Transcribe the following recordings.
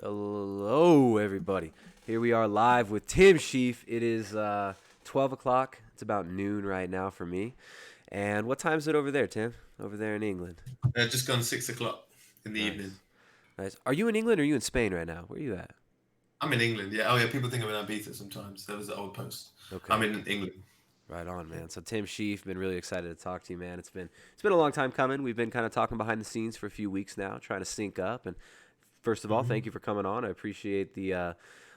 Hello, everybody. Here we are live with Tim Shieff. It is 12 o'clock. It's about noon right now for me. And what time is it over there, Tim? Over there in England. Just gone 6 o'clock in the evening. Nice. Nice. Are you in England or are you in Spain right now? Where are you at? I'm in England. Yeah. Oh yeah. People think I'm in Ibiza sometimes. That was the old post. I'm Okay. in England. Right on, man. So Tim Shieff, been really excited to talk to you, man. It's been a long time coming. We've been kind of talking behind the scenes for a few weeks now, trying to sync up. And first of all, thank Hmm. you for coming on. I appreciate the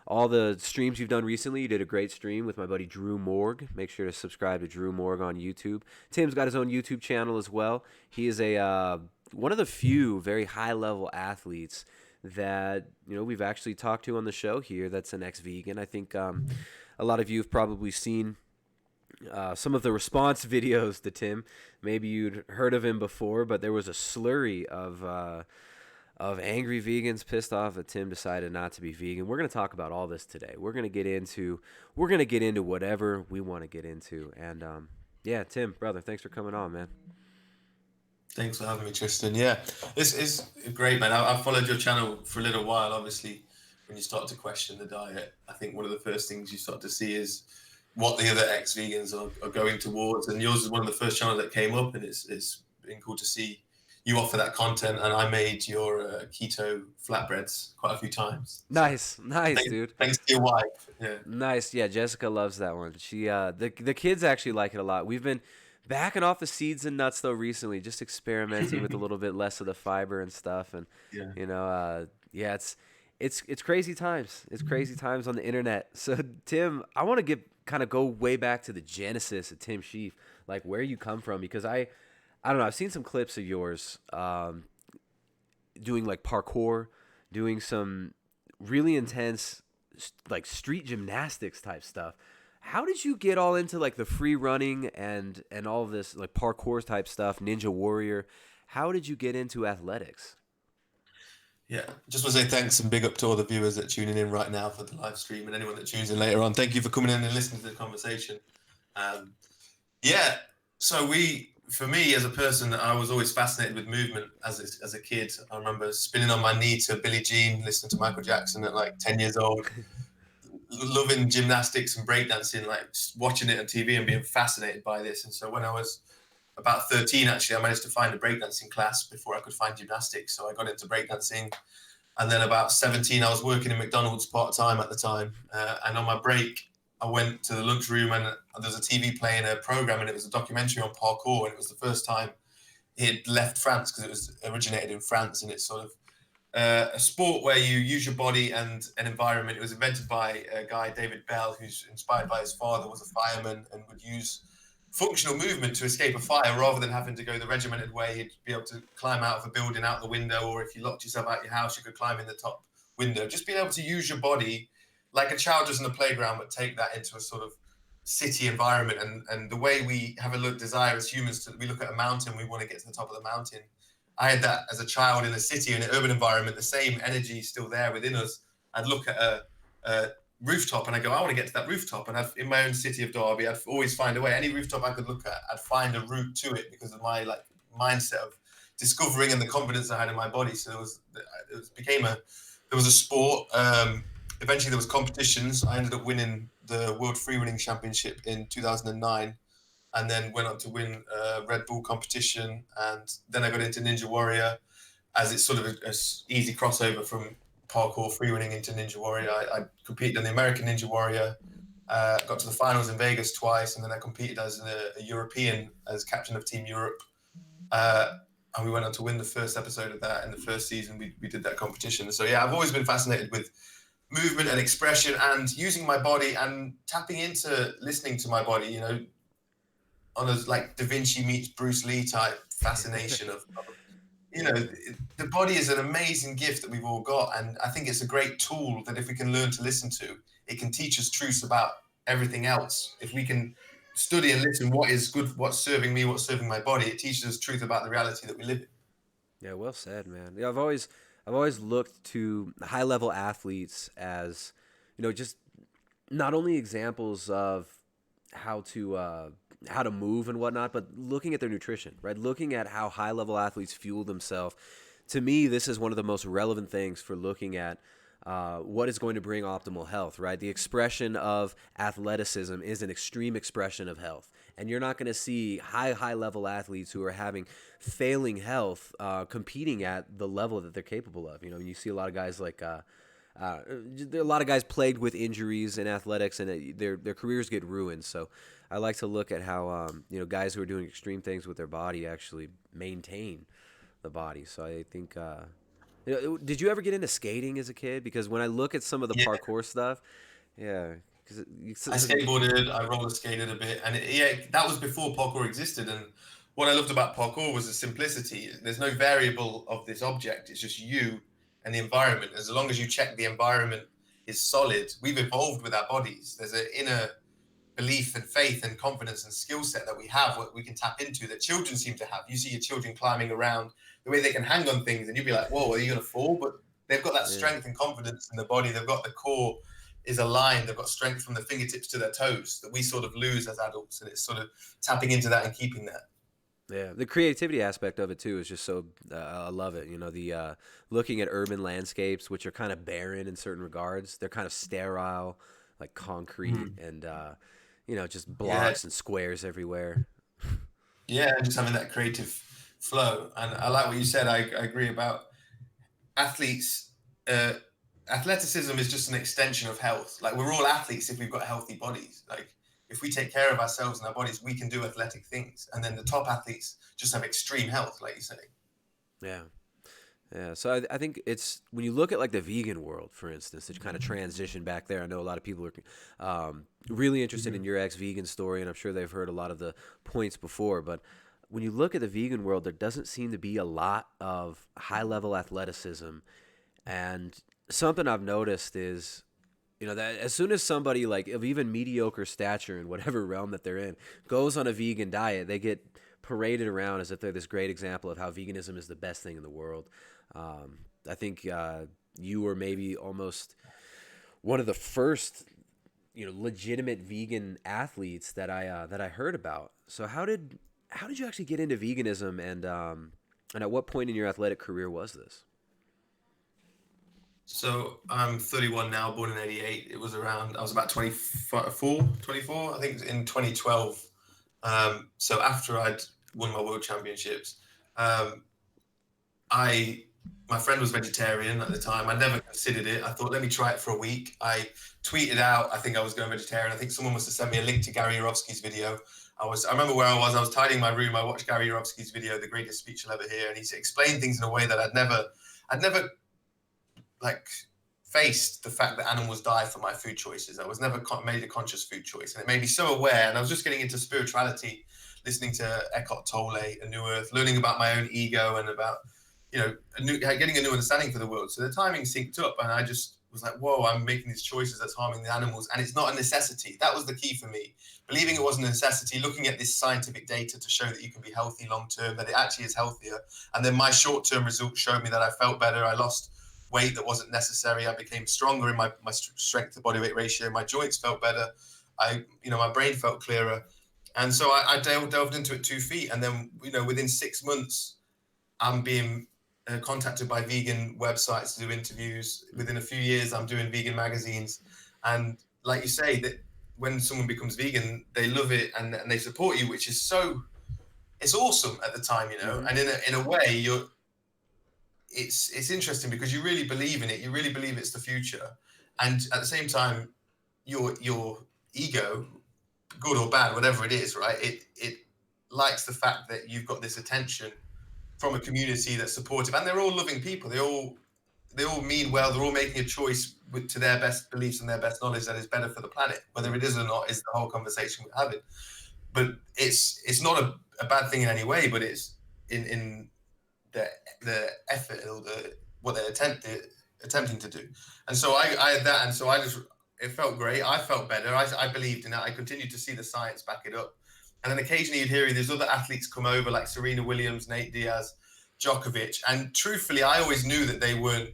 all the streams you've done recently. You did a great stream with my buddy Drew Morg. Make sure to subscribe to Drew Morg on YouTube. Tim's got his own YouTube channel as well. He is a one of the few very high level athletes that we've actually talked to on the show here. That's an ex-vegan. I think a lot of you have probably seen some of the response videos to Tim. Maybe you'd heard of him before, but there was a slurry of angry vegans pissed off that Tim decided not to be vegan. We're going to talk about all this today. We're going to get into whatever we want to get into. And yeah, Tim, brother, thanks for coming on, man. Thanks for having me, Tristan. Yeah, it's great, man. I've followed your channel for a little while. Obviously, when you start to question the diet, I think one of the first things you start to see is what the other ex-vegans are going towards. And yours is one of the first channels that came up, and it's been cool to see you offer that content. And I made your keto flatbreads quite a few times. So Nice, nice, thanks, dude. thanks to your wife. Yeah. Nice. Yeah, Jessica loves that one. The kids actually like it a lot. We've been backing off the seeds and nuts though recently, just experimenting with a little bit less of the fiber and stuff. And Yeah. yeah, it's crazy times. It's crazy times on the internet. So Tim, I want to get kind of go way back to the genesis of Tim Shieff, like where you come from, because I don't know. I've seen some clips of yours doing like parkour, doing some really intense like street gymnastics type stuff. How did you get all into like the free running and all of this like parkour type stuff, Ninja Warrior? How did you get into athletics? Yeah, just want to say thanks and big up to all the viewers that are tuning in right now for the live stream and anyone that tunes in later on. Thank you for coming in and listening to the conversation. Um, yeah, so for me as a person, I was always fascinated with movement as a kid. I remember spinning on my knee to Billie Jean, listening to Michael Jackson at like 10 years old, loving gymnastics and breakdancing, like watching it on TV and being fascinated by this. And so when I was about 13, actually, I managed to find a breakdancing class before I could find gymnastics. So I got into breakdancing. And then about 17, I was working in McDonald's part time at the time. And on my break, I went to the lunchroom and there was a TV playing a program and it was a documentary on parkour. And it was the first time it had left France because it was originated in France. And it's sort of a sport where you use your body and an environment. It was invented by a guy, David Bell, who's inspired by his father, was a fireman and would use functional movement to escape a fire rather than having to go the regimented way. He'd be able to climb out of a building out the window, or if you locked yourself out your house, you could climb in the top window. Just being able to use your body like a child does in a playground, but take that into a sort of city environment. And the way we have a desire as humans to, we look at a mountain, we want to get to the top of the mountain. I had that as a child in a city, in an urban environment, the same energy is still there within us. I'd look at a rooftop and I go, I want to get to that rooftop. And in my own city of Derby, I'd always find a way. Any rooftop I could look at, I'd find a route to it because of my like mindset of discovering and the confidence I had in my body. So there was a sport. Eventually there was competitions. I ended up winning the World Free Running Championship in 2009 and then went on to win a Red Bull competition. And then I got into Ninja Warrior as it's sort of a easy crossover from parkour free running into Ninja Warrior. I competed in the American Ninja Warrior, got to the finals in Vegas twice, and then I competed as a European, as captain of Team Europe. And we went on to win the first episode of that in the first season. We did that competition. So yeah, I've always been fascinated with movement and expression and using my body and tapping into listening to my body, on a like Da Vinci meets Bruce Lee type fascination of the body is an amazing gift that we've all got, and I think it's a great tool that if we can learn to listen to, it can teach us truths about everything else. If we can study and listen, what is good, what's serving me, what's serving my body, it teaches us truth about the reality that we live in. Yeah, well said, man. Yeah, I've always looked to high level athletes as, just not only examples of how to how to move and whatnot, but looking at their nutrition, right? Looking at how high level athletes fuel themselves. To me, this is one of the most relevant things for looking at what is going to bring optimal health, right? The expression of athleticism is an extreme expression of health. And you're not going to see high level athletes who are having failing health competing at the level that they're capable of. You know, you see a lot of guys like there are a lot of guys plagued with injuries in athletics, and their careers get ruined. So I like to look at how guys who are doing extreme things with their body actually maintain the body. So I think. Did you ever get into skating as a kid? Because when I look at some of the Yeah, parkour stuff, yeah, I skateboarded, I roller skated a bit, and that was before parkour existed. And what I loved about parkour was the simplicity. There's no variable of this object; it's just you and the environment. As long as you check the environment is solid, we've evolved with our bodies. There's an inner belief and faith and confidence and skill set that we have, what we can tap into, that children seem to have. You see your children climbing around, the way they can hang on things, and you'd be like, "Whoa, are you going to fall?" But they've got that yeah. strength and confidence in the body. They've got the core is aligned. They've got strength from the fingertips to their toes that we sort of lose as adults, and it's sort of tapping into that and keeping that. Yeah, the creativity aspect of it too is just so I love it. You know, the looking at urban landscapes, which are kind of barren in certain regards. They're kind of sterile, like concrete, and just Yeah, blocks and squares everywhere. yeah, and just having that creative flow. And I like what you said. I agree about athletes. Athleticism is just an extension of health. Like, we're all athletes if we've got healthy bodies. Like, if we take care of ourselves and our bodies, we can do athletic things. And then the top athletes just have extreme health, like you say. Yeah. Yeah, so I think it's when you look at like the vegan world, for instance, to kind of transition back there. I know a lot of people are really interested in your ex-vegan story, and I'm sure they've heard a lot of the points before. But when you look at the vegan world, there doesn't seem to be a lot of high-level athleticism. And something I've noticed is, that as soon as somebody like of even mediocre stature in whatever realm that they're in goes on a vegan diet, they get paraded around as if they're this great example of how veganism is the best thing in the world. I think you were maybe almost one of the first, legitimate vegan athletes that I heard about. So how did you actually get into veganism, and at what point in your athletic career was this? So I'm 31 now, born in 88. It was around, I was about 24, I think, in 2012. So after I'd won my world championships, um, I my friend was vegetarian at the time. I never considered it. I thought, let me try it for a week. I tweeted out, I think I was going vegetarian. I think someone must have sent me a link to Gary Yourofsky's video. I remember where I was tidying my room. I watched Gary Yourofsky's video, The Greatest Speech You'll Ever Hear, and he explained things in a way that I'd never like faced the fact that animals die for my food choices. I was never made a conscious food choice, and it made me so aware. And I was just getting into spirituality, listening to Eckhart Tolle, A New Earth, learning about my own ego and about getting a new understanding for the world. So the timing synced up, and I just was like, whoa, I'm making these choices that's harming the animals, and it's not a necessity. That was the key for me. Believing it wasn't a necessity, looking at this scientific data to show that you can be healthy long term, that it actually is healthier. And then my short term results showed me that I felt better. I lost weight that wasn't necessary. I became stronger in my strength to body weight ratio. My joints felt better. My brain felt clearer. And so I delved into it 2 feet. And then, within 6 months, I'm being contacted by vegan websites to do interviews. Within a few years, I'm doing vegan magazines. And like you say, that when someone becomes vegan, they love it and they support you, which is it's awesome at the time, Mm-hmm. and in a way it's interesting because you really believe in it. You really believe it's the future. And at the same time, your ego, good or bad, whatever it is, right? It likes the fact that you've got this attention from a community that's supportive, and they're all loving people. They all mean well. They're all making a choice to their best beliefs and their best knowledge that is better for the planet. Whether it is or not is the whole conversation we're having. But it's not a bad thing in any way. But it's in the effort or what they're attempting to do. And so I had that, and so it felt great. I felt better. I believed in it. I continued to see the science back it up. And then occasionally you'd hear these other athletes come over, like Serena Williams, Nate Diaz, Djokovic. And truthfully, I always knew that they weren't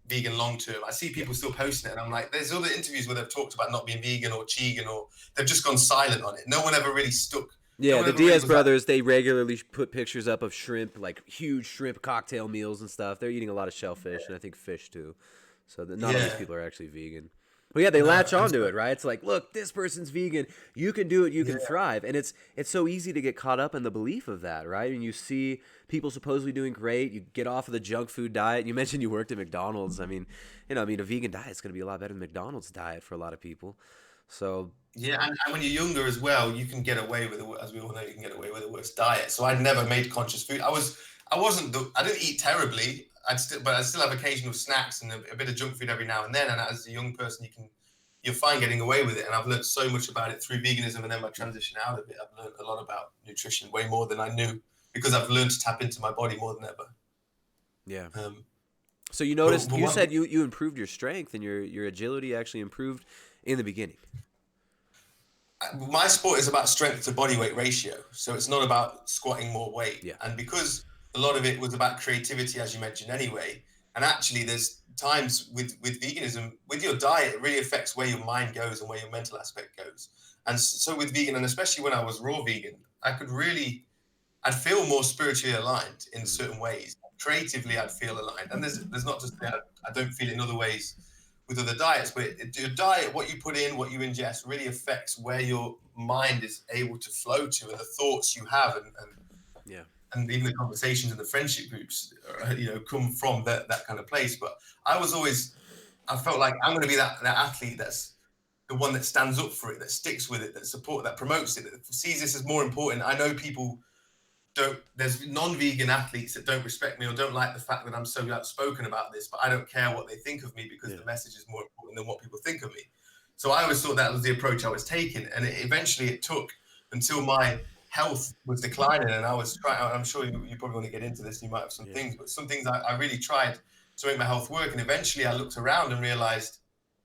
vegan long term. I see people still posting it, and I'm like, there's other interviews where they've talked about not being vegan or chegan, or they've just gone silent on it. No one ever really stuck. No Yeah, one the ever really Diaz was brothers, they regularly put pictures up of shrimp, like huge shrimp cocktail meals and stuff. They're eating a lot of shellfish and I think fish too. So that not all these Yeah. people are actually vegan. But yeah, they No. latch And onto so, it, right? It's like, look, this person's vegan. You can do it. You can yeah. thrive. And it's so easy to get caught up in the belief of that, right? And you see people supposedly doing great. You get off of the junk food diet. You mentioned you worked at McDonald's. I mean, a vegan diet is going to be a lot better than McDonald's diet for a lot of people. So Yeah, and when you're younger as well, you can get away with as we all know, you can get away with the worst diet. So I'd never made conscious food. I didn't eat terribly. But I still have occasional snacks and a bit of junk food every now and then. And as a young person, you're fine getting away with it. And I've learned so much about it through veganism and then my transition out of it. I've learned a lot about nutrition, way more than I knew, because I've learned to tap into my body more than ever. yeah. Um, So you but, noticed, but you one said you improved your strength and your agility actually improved in the beginning. My sport is about strength to body weight ratio, so it's not about squatting more weight. Yeah. And because a lot of it was about creativity, as you mentioned anyway, and actually there's times with veganism, with your diet, it really affects where your mind goes and where your mental aspect goes. And so with vegan, and especially when I was raw vegan, I'd feel more spiritually aligned in Mm. certain ways. Creatively, I'd feel aligned. And there's not just that I don't feel it in other ways with other diets, but your diet, what you put in, what you ingest, really affects where your mind is able to flow to and the thoughts you have, Yeah. and even the conversations and the friendship groups, come from that kind of place. But I felt like I'm going to be that athlete that's the one that stands up for it, that sticks with it, that promotes it, that sees this as more important. I know people there's non-vegan athletes that don't respect me or don't like the fact that I'm so outspoken about this, but I don't care what they think of me because Yeah. the message is more important than what people think of me. So I always thought that was the approach I was taking, and eventually it took until my health was declining, and I was trying. I'm sure you probably want to get into this. You might have some Yeah. things, but some things I really tried to make my health work, and eventually I looked around and realized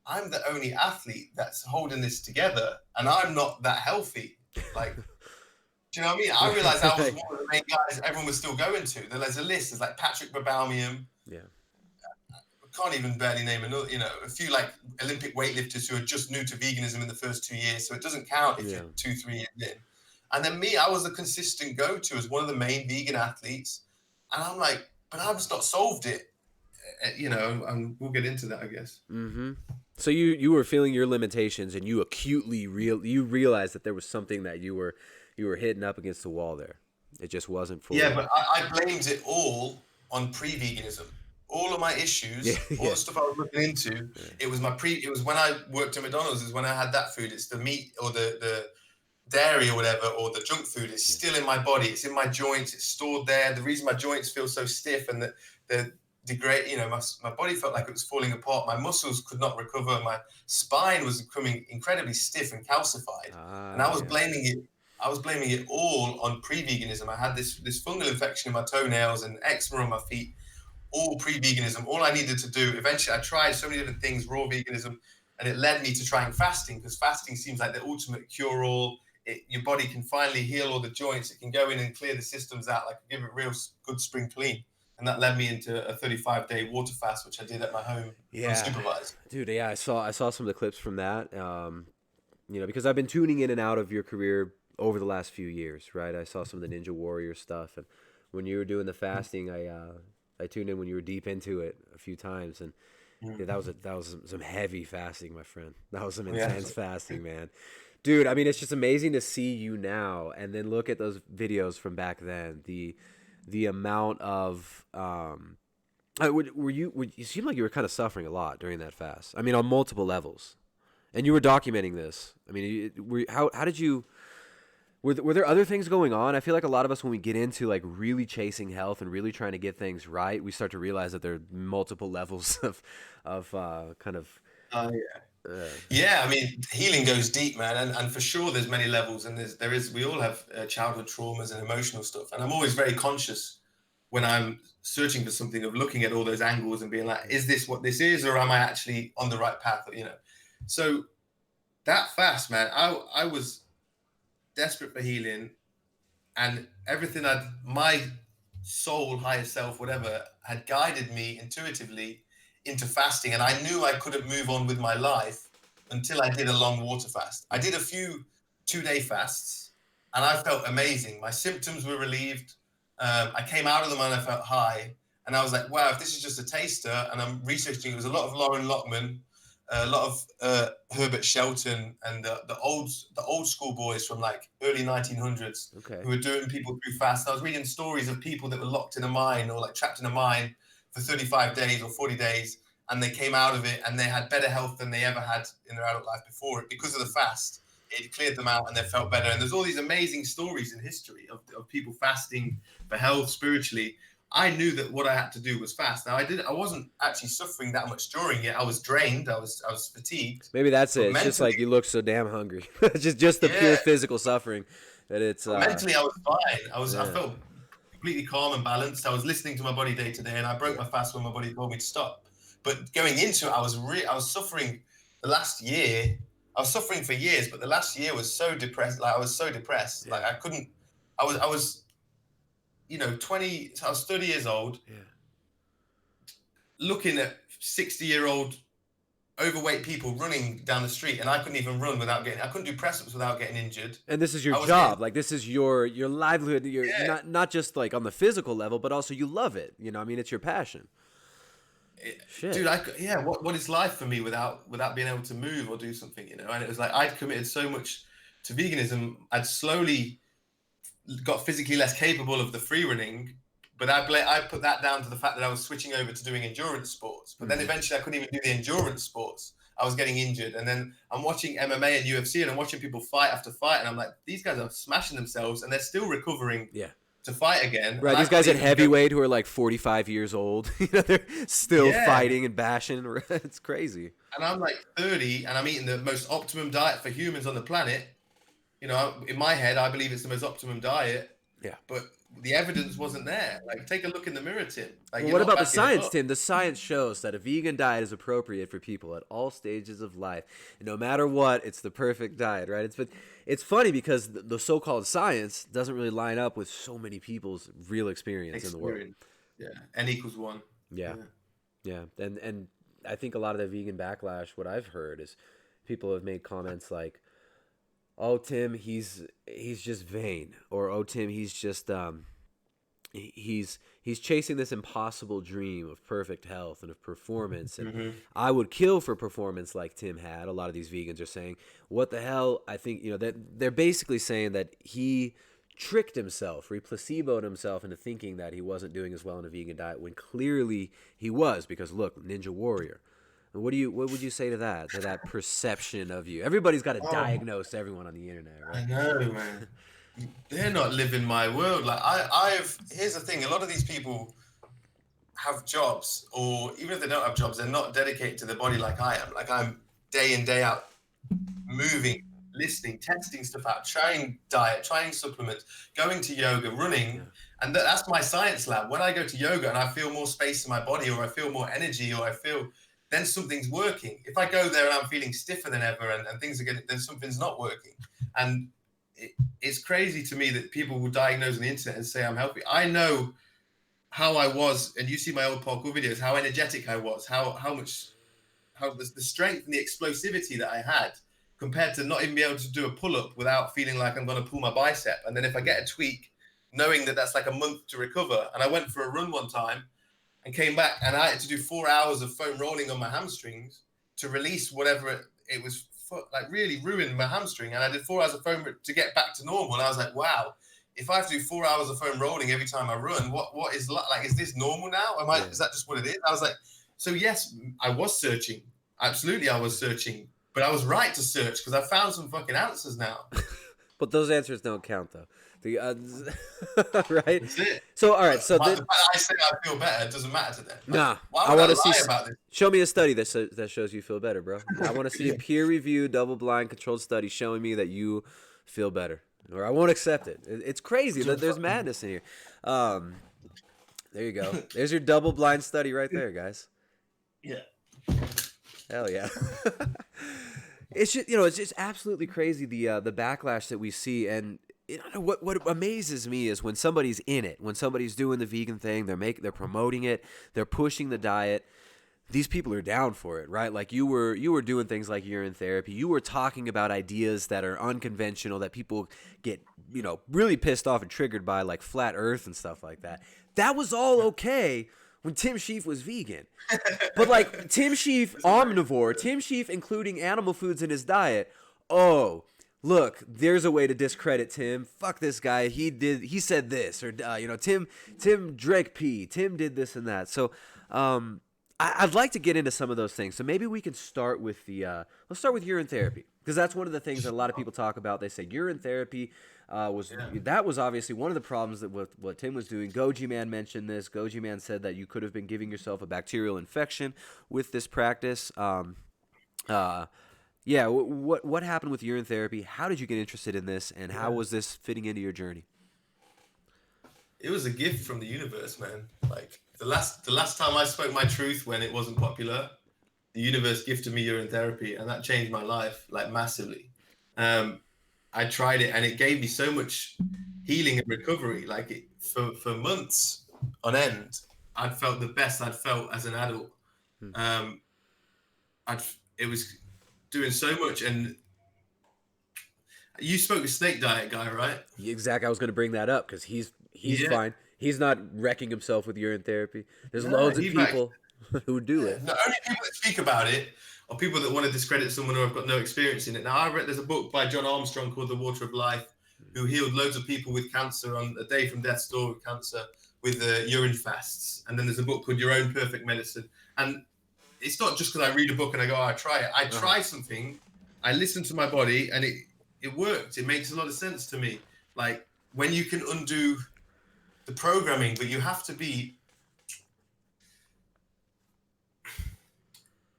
I'm the only athlete that's holding this together, and I'm not that healthy. Like, do you know what I mean? I realized I was Right. one of the main guys everyone was still going to. There's a list. There's like Patrick Babaumian. Yeah. I can't even barely name another. A few like Olympic weightlifters who are just new to veganism in the first 2 years. So it doesn't count if Yeah. you're 2, 3 years in. And then me, I was the consistent go-to as one of the main vegan athletes. And I'm like, but I've just not solved it. And we'll get into that, I guess. Mm-hmm. So you were feeling your limitations, and you acutely you realized that there was something that you were hitting up against the wall there. It just wasn't Yeah, fully. but I blamed it all on pre-veganism. All of my Yeah. issues, all Yeah. the stuff I was looking into, Yeah. it was when I worked at McDonald's, is when I had that food. It's the meat or the dairy or whatever, or the junk food. It's Yeah. still in my body. It's in my joints. It's stored there. The reason my joints feel so stiff and the degrade, my body felt like it was falling apart. My muscles could not recover. My spine was becoming incredibly stiff and calcified, and Ah. Yeah. I was blaming it all on pre-veganism. I had this fungal infection in my toenails and eczema on my feet, all pre-veganism. All I needed to do, eventually, I tried so many different things, raw veganism, and it led me to trying fasting, because fasting seems like the ultimate cure-all. Your body can finally heal all the joints. It can go in and clear the systems out, like give it a real good spring clean. And that led me into a 35-day water fast, which I did at my home Yeah. unsupervised. Dude, yeah, I saw some of the clips from that. Because I've been tuning in and out of your career over the last few years, right? I saw some of the Ninja Warrior stuff, and when you were doing the fasting, I tuned in when you were deep into it a few times, and yeah, Mm. that was some heavy fasting, my friend. That was some Yeah. intense fasting, man. Dude, I mean, it's just amazing to see you now, and then look at those videos from back then. The amount of you seemed like you were kind of suffering a lot during that fast. I mean, on multiple levels, and you were documenting this. I mean, how did you? Were there other things going on? I feel like a lot of us, when we get into like really chasing health and really trying to get things right, we start to realize that there are multiple levels of kind of Yeah. uh, Yeah, I mean, healing goes deep, man, and for sure there's many levels, and we all have childhood traumas and emotional stuff, and I'm always very conscious when I'm searching for something of looking at all those angles and being like, is this what this is, or am I actually on the right path? So that fast, man, I was desperate for healing, and everything my soul, higher self, whatever, had guided me intuitively into fasting. And I knew I couldn't move on with my life until I did a long water fast. I did a few 2-day fasts, and I felt amazing. My symptoms were relieved. I came out of them and I felt high. And I was like, wow, if this is just a taster, and I'm researching, it was a lot of Lauren Lockman, a lot of Herbert Shelton, and the old school boys from like early 1900s Okay. who were doing people through fast. I was reading stories of people that were locked in a mine or like trapped in a mine for 35 days or 40 days, and they came out of it and they had better health than they ever had in their adult life before it because of the fast. It cleared them out and they felt better. And there's all these amazing stories in history of people fasting for health spiritually. I knew that what I had to do was fast. Now I wasn't actually suffering that much during it. I was drained. I was fatigued. Maybe that's But it. It's just like mentally, you look so damn hungry. Just the pure yeah. physical suffering that it's But mentally, I was fine. I yeah. felt completely calm and balanced. I was listening to my body day to day, and I broke my fast when my body told me to stop. But going into it, I was suffering the last year. I was suffering for years, but the last year was so depressed. Like I was so depressed. Like I couldn't. I was 20. I was 30 years old, Yeah. looking at 60-year-old overweight people running down the street, and I couldn't even run without getting. I couldn't do press ups without getting injured. And this is your I was job. getting, Like this is your livelihood. You're yeah. not just like on the physical level, but also you love it. You know, I mean, it's your passion. Shit. Dude, what is life for me without being able to move or do something, And it was like I'd committed so much to veganism. I'd slowly got physically less capable of the free running, but I put that down to the fact that I was switching over to doing endurance sports. But then eventually I couldn't even do the endurance sports. I was getting injured, and then I'm watching MMA and UFC, and I'm watching people fight after fight, and I'm like, these guys are smashing themselves, and they're still recovering. Yeah. To fight again. Right, these guys at heavyweight who are like 45 years old, they're still fighting and bashing. It's crazy. And I'm like 30, and I'm eating the most optimum diet for humans on the planet. In my head, I believe it's the most optimum diet. Yeah. But the evidence wasn't there. Like, take a look in the mirror, Tim. Like, Well, what about the science, Tim? The science shows that a vegan diet is appropriate for people at all stages of life. And no matter what, it's the perfect diet, right? It's funny because the so-called science doesn't really line up with so many people's real experience in the world. Yeah, N=1. Yeah. And I think a lot of the vegan backlash, what I've heard is people have made comments like, "Oh, Tim, he's just vain," or "Oh, Tim, he's just he's chasing this impossible dream of perfect health and of performance, and I would kill for performance like Tim had." A lot of these vegans are saying, "What the hell?" I think that they're basically saying that he tricked himself, or he placeboed himself into thinking that he wasn't doing as well in a vegan diet when clearly he was. Because look, Ninja Warrior. What would you say to that perception of you? Everybody's got to diagnose everyone on the internet, right? I know, man. They're not living my world. Like here's the thing: a lot of these people have jobs, or even if they don't have jobs, they're not dedicated to their body like I am. Like I'm day in, day out, moving, listening, testing stuff out, trying diet, trying supplements, going to yoga, running, and that's my science lab. When I go to yoga and I feel more space in my body, or I feel more energy, or I feel, then something's working. If I go there and I'm feeling stiffer than ever, and things are getting, then something's not working. And it's crazy to me that people will diagnose on the internet and say I'm healthy. I know how I was, and you see my old parkour videos, how energetic I was, how the strength and the explosivity that I had, compared to not even be able to do a pull-up without feeling like I'm going to pull my bicep. And then if I get a tweak, knowing that that's like a month to recover. And I went for a run one time and came back, and I had to do 4 hours of foam rolling on my hamstrings to release whatever it was, like really ruined my hamstring. And I did 4 hours of foam to get back to normal. And I was like, wow, if I have to do 4 hours of foam rolling every time I run, what is like, is this normal now? Is that just what it is? I was like, so yes, I was searching. Absolutely, I was searching, but I was right to search because I found some fucking answers now. But those answers don't count, though. Right? That's it. So, all right. So the fact I say I feel better, it doesn't matter to them. Nah, why would I want to lie about this? Show me a study that shows you feel better, bro. I want to see a peer-reviewed, double-blind, controlled study showing me that you feel better, or I won't accept it. It's crazy that there's madness in here. There you go. There's your double-blind study right there, guys. Yeah. Hell yeah. It's just, it's just absolutely crazy the backlash that we see. And what amazes me is when somebody's in it, when somebody's doing the vegan thing, they're promoting it, they're pushing the diet. These people are down for it, right? Like you were doing things like urine therapy. You were talking about ideas that are unconventional, that people get, really pissed off and triggered by, like flat earth and stuff like that. That was all okay when Tim Shieff was vegan. But like Tim Shieff, omnivore, Tim Shieff including animal foods in his diet. Oh, look, there's a way to discredit Tim. Fuck this guy. He said this, or Tim drank pee. Tim did this and that. So, I'd like to get into some of those things. So maybe we can start with let's start with urine therapy, because that's one of the things that a lot of people talk about. They say urine therapy that was obviously one of the problems that what Tim was doing. Goji Man mentioned this. Goji Man said that you could have been giving yourself a bacterial infection with this practice. Yeah, what happened with urine therapy? How did you get interested in this, and how was this fitting into your journey? It was a gift from the universe, man. Like the last time I spoke my truth when it wasn't popular, the universe gifted me urine therapy, and that changed my life like massively. I tried it, and it gave me so much healing and recovery. Like for months on end, I'd felt the best I'd felt as an adult. It was doing so much. And you spoke with Snake Diet guy, right? Exactly. I was going to bring that up because he's fine. He's not wrecking himself with urine therapy. There's loads of people who do it. Not only people that speak about it, or people that want to discredit someone who have got no experience in it. Now, there's a book by John Armstrong called The Water of Life, who healed loads of people with cancer on a day from death's door with cancer with urine fasts. And then there's a book called Your Own Perfect Medicine. And it's not just because I read a book and I go, oh, I try it. I try something, I listen to my body, and it worked. It makes a lot of sense to me. Like when you can undo the programming, but you have to be,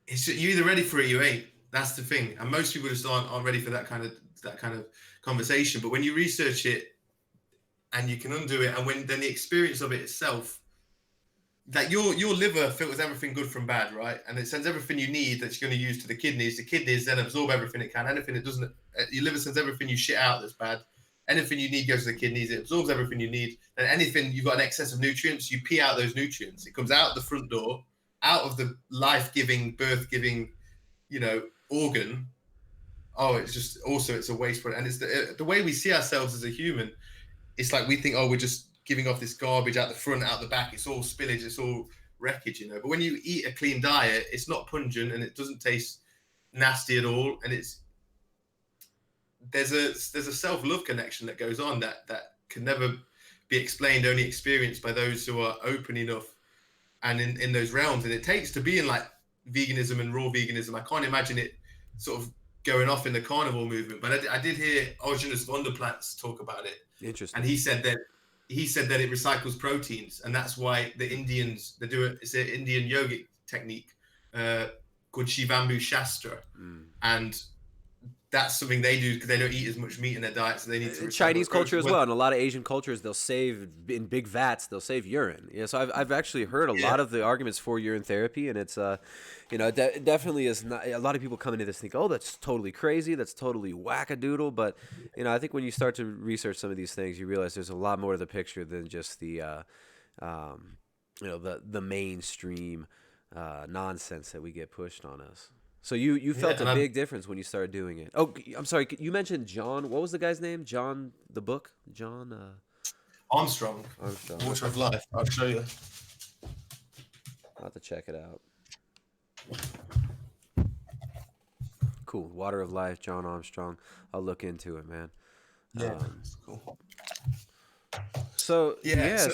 you're either ready for it or you ain't. That's the thing. And most people just aren't ready for that kind of conversation. But when you research it and you can undo it, and then the experience of it itself, that your liver filters everything good from bad, right? And it sends everything you need that you're going to use to the kidneys. The kidneys then absorb everything it can. Anything it doesn't, your liver sends everything you shit out that's bad. Anything you need goes to the kidneys. It absorbs everything you need. And anything you've got an excess of nutrients, you pee out those nutrients. It comes out the front door, out of the life-giving, birth-giving, organ. Oh, it's a waste product. And it's the way we see ourselves as a human. It's like we think, oh, we're just giving off this garbage out the front, out the back. It's all spillage. It's all wreckage, But when you eat a clean diet, it's not pungent and it doesn't taste nasty at all. And there's a self-love connection that goes on that can never be explained, only experienced by those who are open enough and in those realms. And it takes to be in like veganism and raw veganism. I can't imagine it sort of going off in the carnivore movement, but I did hear Arjunus Vonderplatz talk about it. Interesting. And he said that it recycles proteins, and that's why the Indians, they do it. It's an Indian yogic technique called Shivambu Shastra, and that's something they do because they don't eat as much meat in their diet, so they need to. Chinese culture as well, and a lot of Asian cultures, they'll save in big vats. They'll save urine. So I've actually heard a lot of the arguments for urine therapy, and it's it definitely is not. A lot of people come into this think, oh, that's totally crazy, that's totally wackadoodle. But I think when you start to research some of these things, you realize there's a lot more to the picture than just the the mainstream nonsense that we get pushed on us. So you felt a big difference when you started doing it. Oh, I'm sorry. You mentioned John. What was the guy's name? John, the book? John Armstrong. Water of Life. I'll show you. I'll have to check it out. Cool. Water of Life, John Armstrong. I'll look into it, man. Yeah, cool. So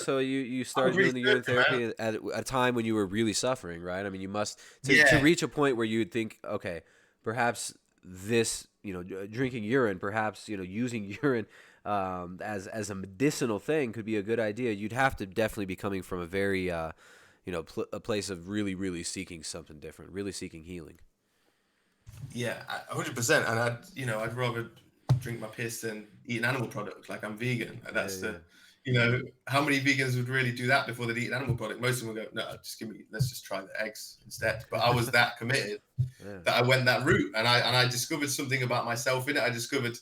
so you started doing the urine therapy at a time when you were really suffering, right? I mean, you must to reach a point where you would think, okay, perhaps this, drinking urine, perhaps using urine as a medicinal thing could be a good idea. You'd have to definitely be coming from a very a place of really, really seeking something different, really seeking healing. Yeah, 100%. And I'd rather drink my piss than eat an animal product. Like, I'm vegan. That's how many vegans would really do that before they'd eat an animal product? Most of them would go, no, let's just try the eggs instead. But I was that committed that I went that route, and I discovered something about myself in it. I discovered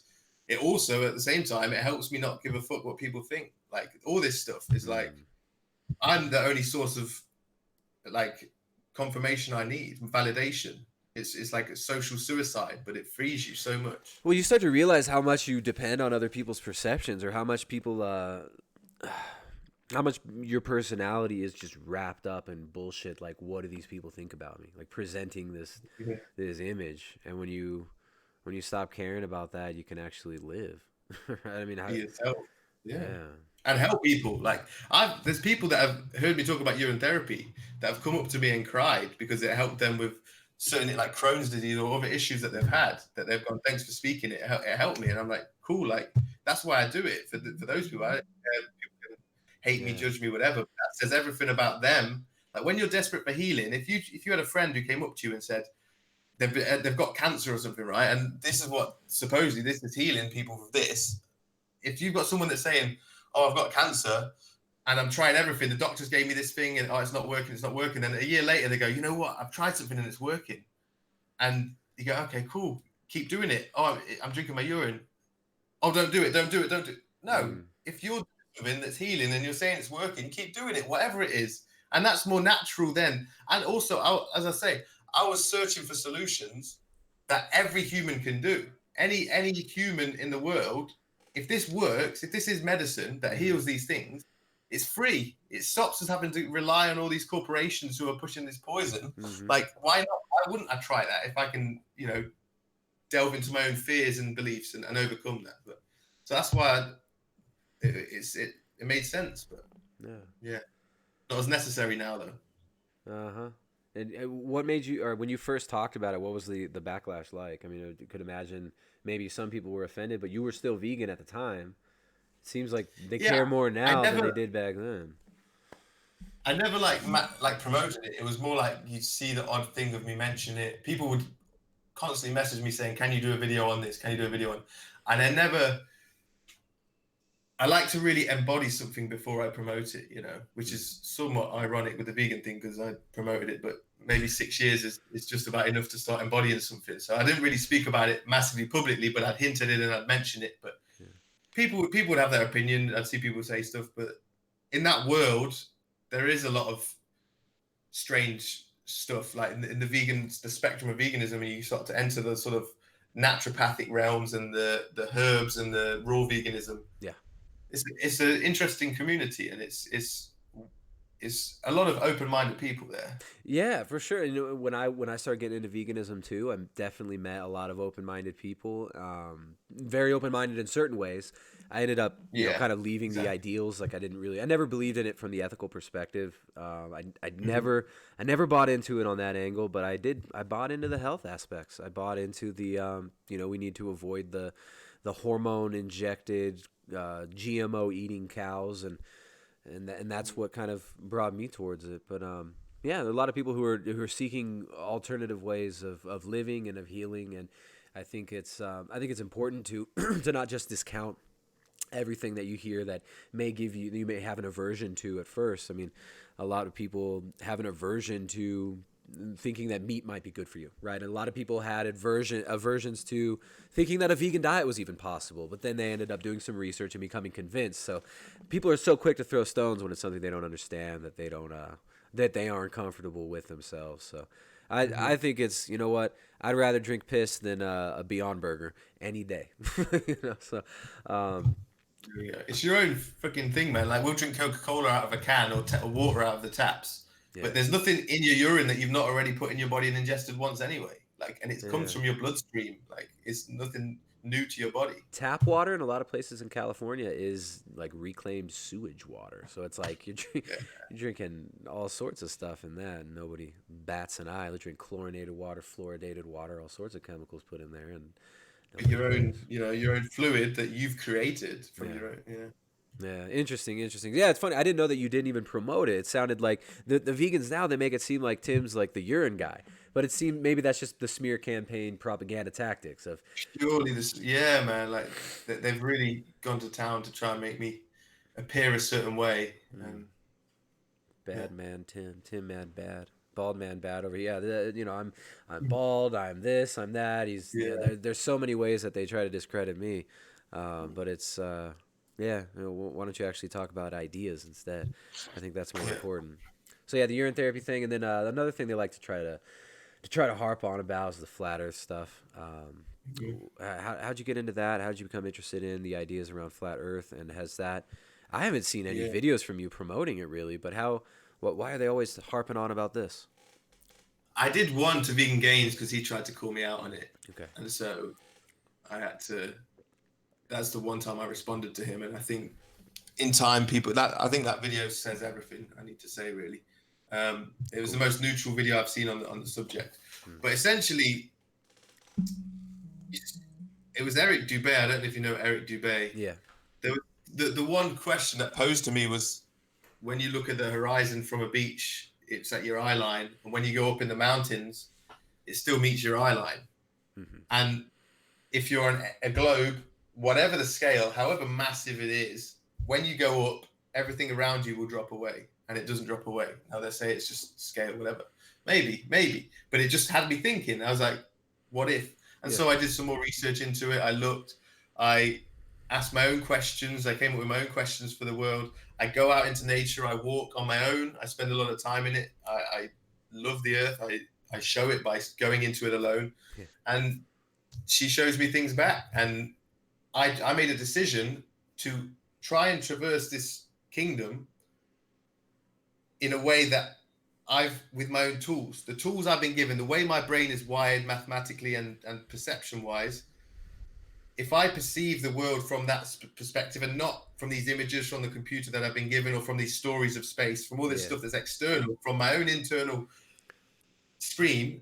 it also at the same time, it helps me not give a fuck what people think. Like, all this stuff is like, I'm the only source of like confirmation I need, validation. It's like a social suicide, but it frees you so much. Well, you start to realize how much you depend on other people's perceptions, or how much people how much your personality is just wrapped up in bullshit. Like, what do these people think about me? Like presenting Yeah. this image, and when you stop caring about that, you can actually live. Right? I mean, Be yourself. Yeah. yeah, And help people. Like there's people that have heard me talk about urine therapy that have come up to me and cried because it helped them with certain like Crohn's disease or other issues that they've had. That they've gone, thanks for speaking. It helped me, and I'm like, cool. Like that's why I do it for those people. People can hate me, yeah, judge me, whatever. But that says everything about them. Like when you're desperate for healing, if you had a friend who came up to you and said they've got cancer or something, right? And this is what supposedly this is healing people with this. If you've got someone that's saying, "Oh, I've got cancer and I'm trying everything," the doctors gave me this thing, and it's not working, it's not working. Then a year later, they go, "You know what? I've tried something and it's working." And you go, "Okay, cool, keep doing it." "Oh, I'm drinking my urine." "Oh, don't do it, don't do it, don't do it." No, mm, if you're doing something that's healing and you're saying it's working, keep doing it, whatever it is, and that's more natural then. And also, as I say, I was searching for solutions that every human can do. Any human in the world, if this works, if this is medicine that mm, heals these things, it's free. It stops us having to rely on all these corporations who are pushing this poison. mm-hmm. Like, why not? Why wouldn't I try that if I can, delve into my own fears and beliefs and overcome that? But so that's why it made sense. But Yeah, yeah, not as necessary now though. uh huh. And what made you, or when you first talked about it, what was the backlash like? I mean, I could imagine maybe some people were offended, but you were still vegan at the time. It seems like they Yeah, care more I now than they never, did back then. I never like promoted it. It was more like you'd see the odd thing of me mention it. People would constantly message me saying, "Can you do a video on this? Can you do a video on?" And I never. I like to really embody something before I promote it, which Mm. is somewhat ironic with the vegan thing because I promoted it, but maybe 6 years is just about enough to start embodying something. So I didn't really speak about it massively publicly, but I'd hinted it and I'd mentioned it. But Yeah. people would have their opinion. I'd see people say stuff, but in that world, there is a lot of strange stuff like in the spectrum of veganism, and you start to enter the sort of naturopathic realms and the herbs and the raw veganism. Yeah. It's an interesting community, and it's a lot of open-minded people there. Yeah, for sure. When I started getting into veganism too, I definitely met a lot of open-minded people. Very open-minded in certain ways. I ended up, Yeah, kind of leaving the exactly. ideals. Like I never believed in it from the ethical perspective. I Mm-hmm. never bought into it on that angle, but I did. I bought into the health aspects. I bought into the, we need to avoid the hormone injected, GMO eating cows and that's what kind of brought me towards it. But yeah, there are a lot of people who are seeking alternative ways of living and of healing, and I think it's important to to not just discount everything that you hear that you may have an aversion to at first. I mean, a lot of people have an aversion to thinking that meat might be good for you, right? And a lot of people had aversions to thinking that a vegan diet was even possible, but then they ended up doing some research and becoming convinced. So people are so quick to throw stones when it's something they don't understand, that they aren't comfortable with themselves. So Mm-hmm. I think it's, you know what, I'd rather drink piss than a Beyond Burger any day. So um, Yeah, it's your own fucking thing, man. Like we'll drink Coca-Cola out of a can or water out of the taps, but yeah, there's nothing in your urine that you've not already put in your body and ingested once anyway. Like, and it yeah. comes from your bloodstream. Like, it's nothing new to your body. Tap water in a lot of places in California is like reclaimed sewage water. So it's like Yeah, you're drinking all sorts of stuff in that, and nobody bats an eye. They drink chlorinated water, fluoridated water, all sorts of chemicals put in there, and but nobody your own, cares. your own fluid that you've created from Yeah. your own. Yeah. Yeah, interesting, interesting. Yeah, it's funny. I didn't know that you didn't even promote it. It sounded like the vegans now, they make it seem like Tim's like the urine guy, but it seemed maybe that's just the smear campaign propaganda tactics of Surely this, yeah, man. Like they've really gone to town to try and make me appear a certain way, mm, and yeah, bad man Tim man bad, bald man bad over here. Yeah, I'm bald. I'm this. I'm that. yeah, There's so many ways that they try to discredit me, but it's yeah. Why don't you actually talk about ideas instead? I think that's more yeah. important. So yeah, the urine therapy thing, and then another thing they like to try to harp on about is the flat Earth stuff. Mhm. How'd you get into that? How'd you become interested in the ideas around flat Earth? And has that? I haven't seen any Yeah. videos from you promoting it really, but why are they always harping on about this? I did one to Vegan Gains because he tried to call me out on it. Okay. And so I had to, that's the one time I responded to him. And I think in time, I think that video says everything I need to say, really. It was the most neutral video I've seen on the subject. But essentially, it was Eric Dubé. I don't know if you know Eric Dubé. Yeah. There was, the one question that posed to me was, when you look at the horizon from a beach, it's at your eye line. And when you go up in the mountains, it still meets your eye line. Mm-hmm. And if you're on a globe, whatever the scale, however massive it is, when you go up, everything around you will drop away, and it doesn't drop away. Now they say it's just scale, whatever. Maybe, but it just had me thinking. I was like, what if? And so I did some more research into it. I looked, I asked my own questions. I came up with my own questions for the world. I go out into nature. I walk on my own. I spend a lot of time in it. I love the earth. I show it by going into it alone. Yeah. And she shows me things back. And I made a decision to try and traverse this kingdom in a way that with my own tools, the tools I've been given, the way my brain is wired mathematically and perception wise, if I perceive the world from that perspective and not from these images from the computer that I've been given, or from these stories of space, from all this stuff that's external, from my own internal stream,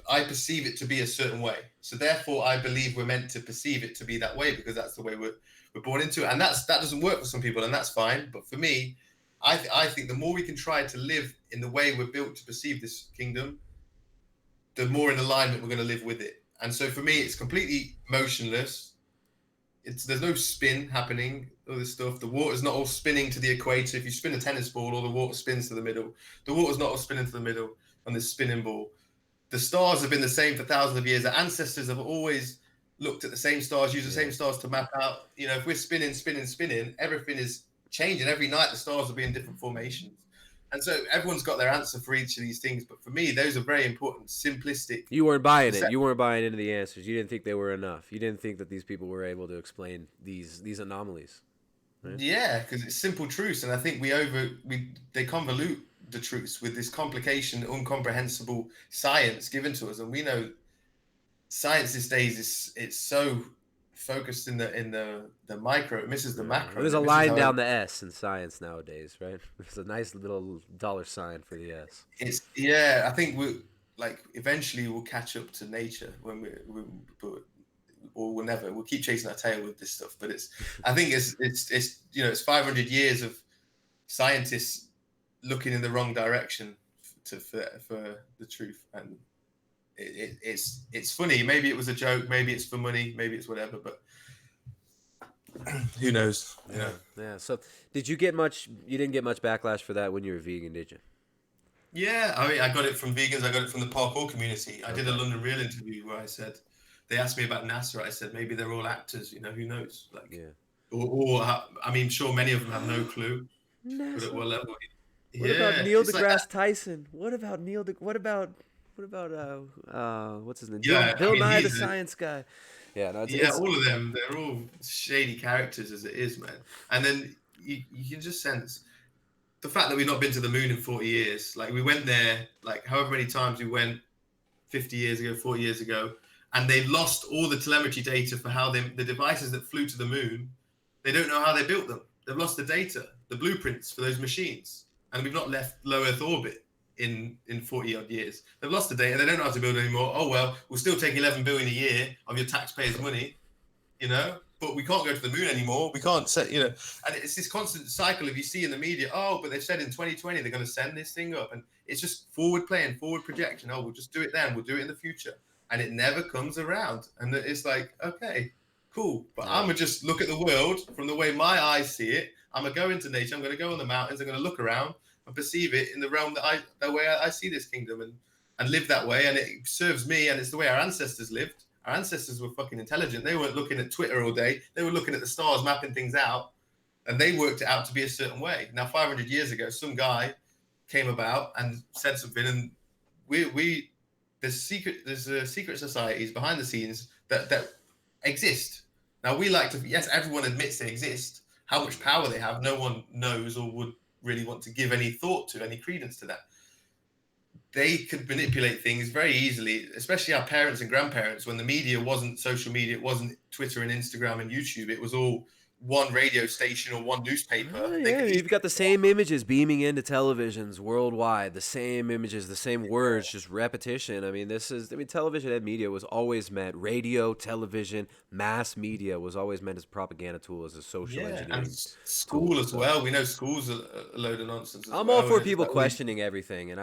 I perceive it to be a certain way. So therefore, I believe we're meant to perceive it to be that way, because that's the way we're born into it. And that doesn't work for some people, and that's fine. But for me, I think the more we can try to live in the way we're built to perceive this kingdom, the more in alignment we're going to live with it. And so for me, it's completely motionless. There's no spin happening, all this stuff. The water's not all spinning to the equator. If you spin a tennis ball, all the water spins to the middle. The water's not all spinning to the middle on this spinning ball. The stars have been the same for thousands of years. Our ancestors have always looked at the same stars, used the same stars to map out. If we're spinning, everything is changing. Every night, the stars will be in different formations. And so everyone's got their answer for each of these things. But for me, those are very important, simplistic. You weren't buying it. You weren't buying into the answers. You didn't think they were enough. You didn't think that these people were able to explain these anomalies. Right? Yeah, because it's simple truths. And I think they convolute the truths with this complication, incomprehensible science given to us. And we know science these days it's so focused in the micro, it misses the macro. There's a line down the S in science nowadays, right? There's a nice little dollar sign for the S. I think eventually we'll catch up to nature when we'll keep chasing our tail with this stuff. But I think it's 500 years of scientists looking in the wrong direction for the truth. And it's funny. Maybe it was a joke. Maybe it's for money. Maybe it's whatever. But who knows? Yeah. So, did you get much? You didn't get much backlash for that when you were vegan, did you? Yeah, I mean, I got it from vegans. I got it from the parkour community. I did a London Real interview where they asked me about NASA. I said maybe they're all actors. Who knows? Or I mean, sure, many of them have no clue. NASA. But at what level? What about Neil deGrasse Tyson? What about what's his name? Bill Nye the Science Guy. Yeah, all of them. They're all shady characters as it is, man. And then you can just sense the fact that we've not been to the moon in 40 years. Like we went there, however many times we went 50 years ago, 40 years ago, and they lost all the telemetry data for how the devices that flew to the moon. They don't know how they built them. They've lost the data, the blueprints for those machines. And we've not left low Earth orbit in 40 odd years. They've lost the data. They don't know how to build anymore. Oh, well, we'll still take 11 billion a year of your taxpayers' money, but we can't go to the moon anymore. We can't set, and it's this constant cycle of you see in the media, but they've said in 2020, they're going to send this thing up. And it's just forward projection. Oh, we'll just do it then. We'll do it in the future. And it never comes around. And it's like, okay, cool. But I'm going to just look at the world from the way my eyes see it. I'm going to go into nature. I'm going to go on the mountains. I'm going to look around and perceive it in the realm the way I see this kingdom and live that way. And it serves me. And it's the way our ancestors lived. Our ancestors were fucking intelligent. They weren't looking at Twitter all day. They were looking at the stars, mapping things out. And they worked it out to be a certain way. Now, 500 years ago, some guy came about and said something. And there's secret societies behind the scenes that exist. Now, we like to, yes, everyone admits they exist. how much power they have, no one knows or would really want to give any thought to, any credence to that. They could manipulate things very easily, especially our parents and grandparents. When the media wasn't social media, it wasn't Twitter and Instagram and YouTube, it was all one radio station or one newspaper. They Yeah, could you've easily, got the same images beaming into televisions worldwide. The same images, the same words, just repetition. I mean, television and media was always meant, radio, television, mass media was always meant as a propaganda tool, as a social yeah, and engineering tool. school as So well. We know schools are a load of nonsense as I'm all well, for and it's people like, well, questioning everything, and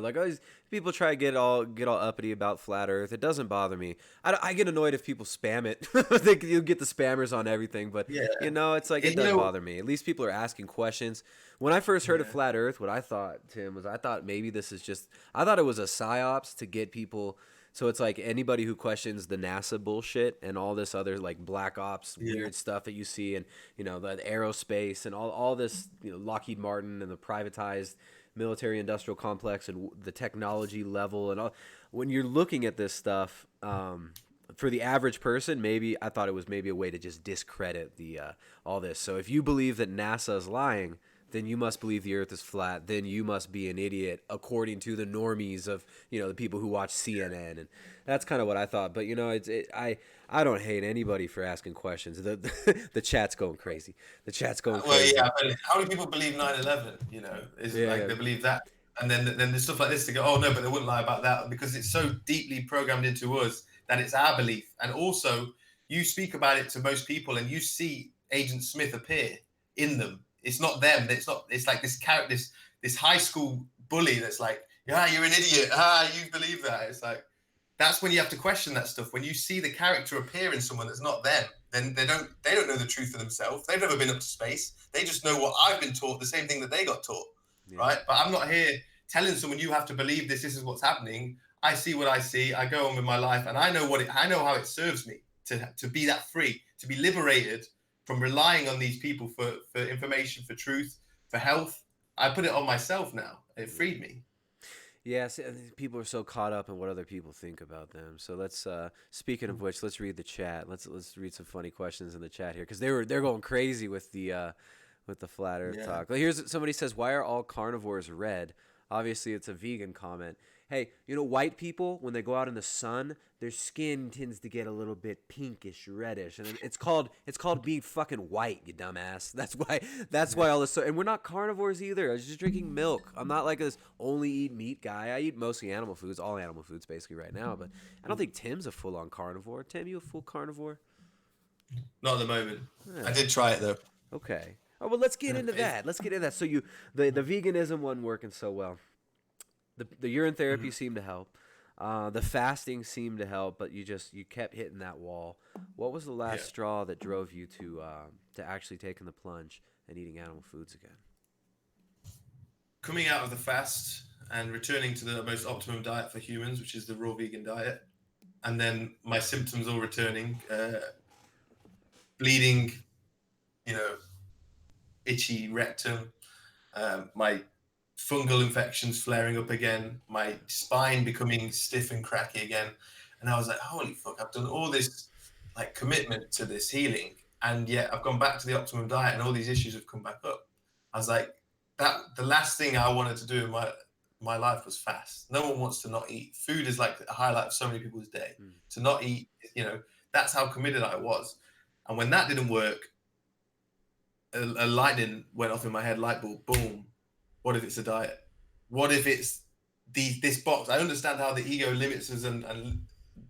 like always, people try to get all uppity about flat Earth. It doesn't bother me. I get annoyed if people spam it. I think you get the spammers on everything, but yeah, it's like it you doesn't know, bother me. At least people are asking questions. When I first heard of yeah, flat Earth, what I thought, Tim, was I thought maybe I thought it was a psyops to get people. So it's like anybody who questions the NASA bullshit and all this other like black ops yeah, weird stuff that you see, and the aerospace and all this, Lockheed Martin and the privatized military industrial complex and the technology level and all. When you're looking at this stuff, for the average person, maybe I thought it was maybe a way to just discredit the all this. So if you believe that NASA is lying, then you must believe the Earth is flat. Then you must be an idiot, according to the normies of the people who watch CNN, and that's kind of what I thought. But I don't hate anybody for asking questions. The chat's going crazy. The chat's going well, crazy. yeah. But how many people believe 9/11? Is it Yeah, like yeah, they believe that, and then there's stuff like this to go, oh no, but they wouldn't lie about that because it's so deeply programmed into us that it's our belief. And also, you speak about it to most people, and you see Agent Smith appear in them. It's not them. It's not. It's like this character, this high school bully that's like, yeah, you're an idiot. You believe that. It's like that's when you have to question that stuff. When you see the character appear in someone that's not them, then they don't know the truth for themselves. They've never been up to space. They just know what I've been taught, the same thing that they got taught, yeah. right? But I'm not here telling someone you have to believe this. This is what's happening. I see what I see. I go on with my life, and I know I know how it serves me to be that free, to be liberated from relying on these people for information, for truth, for health. I put it on myself now. It freed me. Yes, people are so caught up in what other people think about them. So let's, speaking of which, let's read the chat. Let's read some funny questions in the chat here because they're going crazy with the flat Earth Yeah. talk. Like, here's somebody says, "Why are all carnivores red?" Obviously, it's a vegan comment. Hey, white people when they go out in the sun, their skin tends to get a little bit pinkish, reddish, and it's called being fucking white, you dumbass. That's why all this. So, and we're not carnivores either. I was just drinking milk. I'm not like this only eat meat guy. I eat mostly animal foods, all animal foods basically right now. But I don't think Tim's a full on carnivore. Tim, you a full carnivore? Not at the moment. Yeah. I did try it though. Okay. Oh well, let's get into that. Let's get into that. So the veganism wasn't working so well. The urine therapy seemed to help. The fasting seemed to help, but you kept hitting that wall. What was the last straw that drove you to actually taking the plunge and eating animal foods again? Coming out of the fast and returning to the most optimum diet for humans, which is the raw vegan diet, and then my symptoms all returning, bleeding, itchy rectum, my fungal infections flaring up again, my spine becoming stiff and cracky again. And I was like, holy fuck, I've done all this like commitment to this healing, and yet I've gone back to the optimum diet and all these issues have come back up. I was like, that the last thing I wanted to do in my life was fast. No one wants to not eat. Food is like a highlight of so many people's day. To not eat, that's how committed I was. And when that didn't work, a lightning went off in my head, light bulb, boom. What if it's a diet? What if it's this box? I understand how the ego limits us and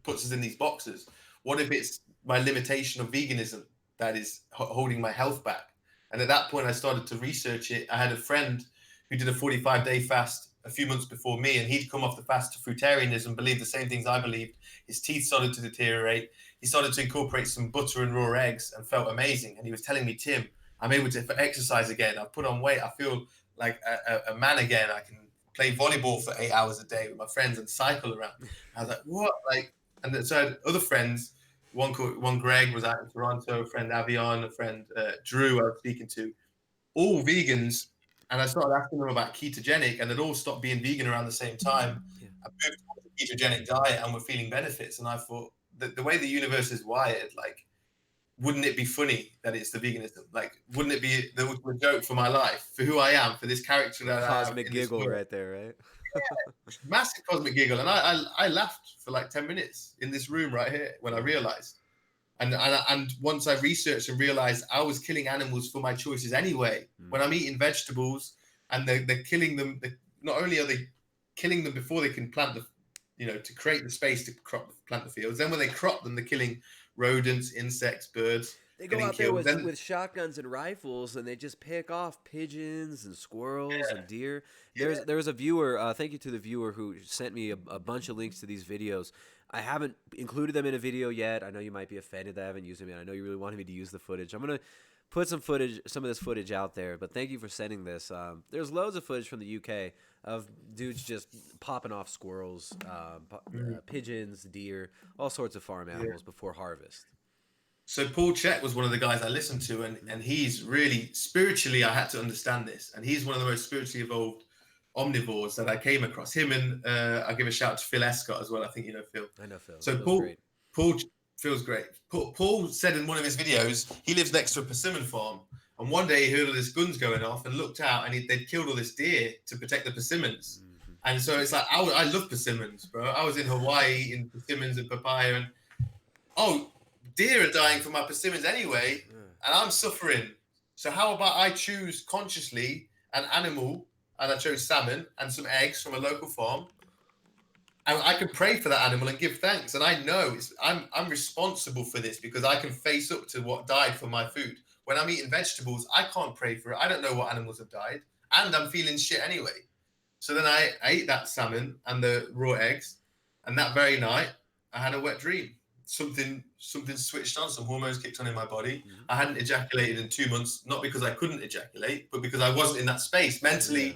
puts us in these boxes. What if it's my limitation of veganism that is holding my health back? And at that point, I started to research it. I had a friend who did a 45-day fast a few months before me, and he'd come off the fast to fruitarianism, believed the same things I believed. His teeth started to deteriorate. He started to incorporate some butter and raw eggs and felt amazing. And he was telling me, Tim, I'm able to exercise again. I've put on weight. I feel like a man again. I can play volleyball for 8 hours a day with my friends and cycle around. I was like, what? And so I had other friends. One Greg was out in Toronto, a friend Avion, a friend Drew I was speaking to, all vegans. And I started asking them about ketogenic, and they'd all stopped being vegan around the same time. Yeah. I moved to a ketogenic diet and were feeling benefits. And I thought that the way the universe is wired, like wouldn't it be funny that it's the veganism? Like, wouldn't it be the ultimate joke for my life, for who I am, for this character The that I have cosmic in this giggle world? right there, right? Massive cosmic giggle, and I laughed for like 10 minutes in this room right here when I realized. And once I researched and realized I was killing animals for my choices anyway. When I'm eating vegetables and they're killing them, not only are they killing them before they can plant the, to create the space to plant the fields. Then when they crop them, they're killing rodents, insects, birds, They go getting out there killed. Then with shotguns and rifles, and they just pick off pigeons and squirrels yeah, and deer. yeah, There was a viewer. Thank you to the viewer who sent me a bunch of links to these videos. I haven't included them in a video yet. I know you might be offended that I haven't used them yet. I know you really wanted me to use the footage. I'm gonna put some of this footage out there. But thank you for sending this. There's loads of footage from the UK of dudes just popping off squirrels, pigeons, deer, all sorts of farm yeah. animals before harvest. So Paul Chet was one of the guys I listened to, and he's really spiritually. I had to understand this, and he's one of the most spiritually evolved omnivores that I came across. Him and I give a shout out to Phil Escott as well. I think you know Phil. I know Phil. So Phil's great. Paul feels great. Paul said in one of his videos he lives next to a persimmon farm, and one day he heard all this guns going off and looked out, and they'd killed all this deer to protect the persimmons. And so it's like I love persimmons, bro. I was in Hawaii eating persimmons and papaya, and deer are dying from my persimmons anyway, and I'm suffering. So how about I choose consciously an animal, and I chose salmon and some eggs from a local farm, and I can pray for that animal and give thanks. And I know I'm responsible for this because I can face up to what died for my food. When I'm eating vegetables, I can't pray for it. I don't know what animals have died, and I'm feeling shit anyway. So then I ate that salmon and the raw eggs, and that very night I had a wet dream. Something switched on, some hormones kicked on in my body. I hadn't ejaculated in 2 months, not because I couldn't ejaculate, but because I wasn't in that space mentally,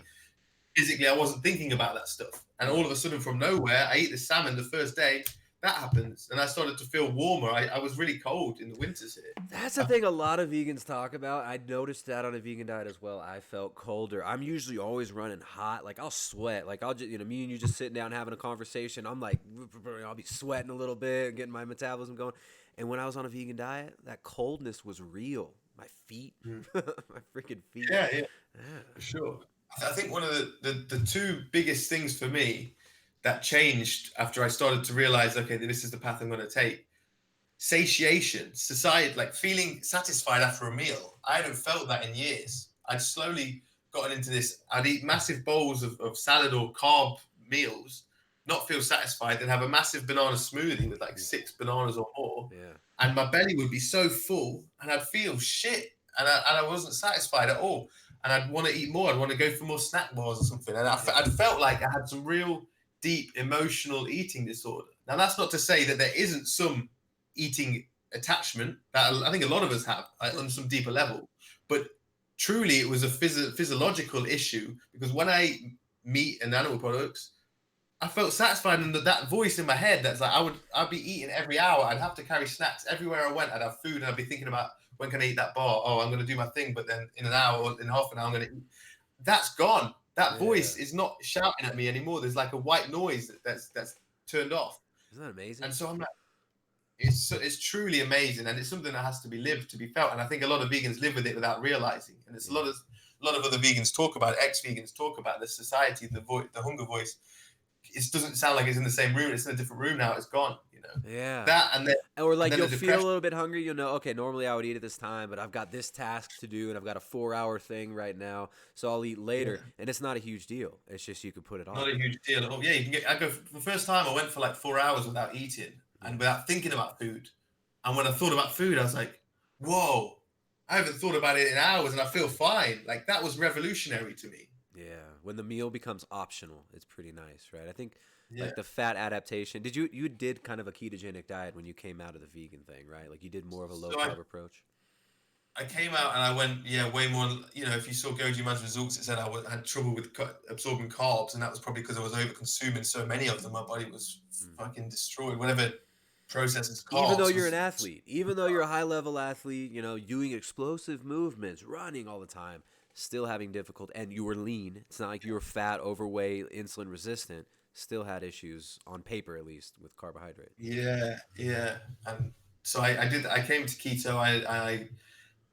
physically. I wasn't thinking about that stuff, and all of a sudden, from nowhere, I eat the salmon the first day. That happens, and I started to feel warmer. I was really cold in the winters here. That's the thing a lot of vegans talk about. I noticed that on a vegan diet as well. I felt colder. I'm usually always running hot. Like I'll sweat. Like I'll just, me and you just sitting down having a conversation. I'm like, I'll be sweating a little bit, getting my metabolism going. And when I was on a vegan diet, that coldness was real. My feet, my freaking feet. Yeah, for sure. I think one of the two biggest things for me that changed after I started to realize, okay, this is the path I'm going to take. Satiation, society, like feeling satisfied after a meal. I hadn't felt that in years. I'd slowly gotten into this. I'd eat massive bowls of salad or carb meals, not feel satisfied, then have a massive banana smoothie with like 6 bananas or more. Yeah. And my belly would be so full and I'd feel shit. And I wasn't satisfied at all. And I'd want to eat more. I'd want to go for more snack bars or something. And I'd felt like I had some real deep emotional eating disorder. Now, that's not to say that there isn't some eating attachment that I think a lot of us have on some deeper level. But truly, it was a physiological issue because when I eat meat and animal products, I felt satisfied. And that voice in my head that's like, I'd be eating every hour. I'd have to carry snacks everywhere I went. I'd have food and I'd be thinking about, when can I eat that bar? Oh, I'm going to do my thing. But then in an hour or in half an hour, I'm going to eat. That's gone. That voice is not shouting at me anymore. There's like a white noise that's turned off. Isn't that amazing? And so I'm like, it's truly amazing. And it's something that has to be lived, to be felt. And I think a lot of vegans live with it without realizing. And it's a lot of other vegans talk about it. Ex-vegans talk about the society, the hunger voice. It doesn't sound like it's in the same room. It's in a different room now. It's gone. Yeah. That and then, or like and then you'll feel a little bit hungry. You'll know, okay, normally I would eat at this time, but I've got this task to do, and I've got a 4-hour thing right now, so I'll eat later. And it's not a huge deal. It's just you can put it on. Not a huge deal at all. Yeah, you can get. I go for the first time. I went for like 4 hours without eating and without thinking about food. And when I thought about food, I was like, "Whoa! I haven't thought about it in hours, and I feel fine." Like that was revolutionary to me. Yeah, when the meal becomes optional, it's pretty nice, right? I think. Like the fat adaptation. You did kind of a ketogenic diet when you came out of the vegan thing, right? Like you did more of a low carb approach. I came out and I went, way more. If you saw Goji Man's results, it said I had trouble with absorbing carbs, and that was probably because I was over consuming so many of them. My body was fucking destroyed. Whatever processes carbs. Even though you're an athlete, even though you're a high level athlete, doing explosive movements, running all the time, still having difficulty, and you were lean. It's not like you were fat, overweight, insulin resistant. Still had issues on paper, at least, with carbohydrate. Yeah. And So I came to keto.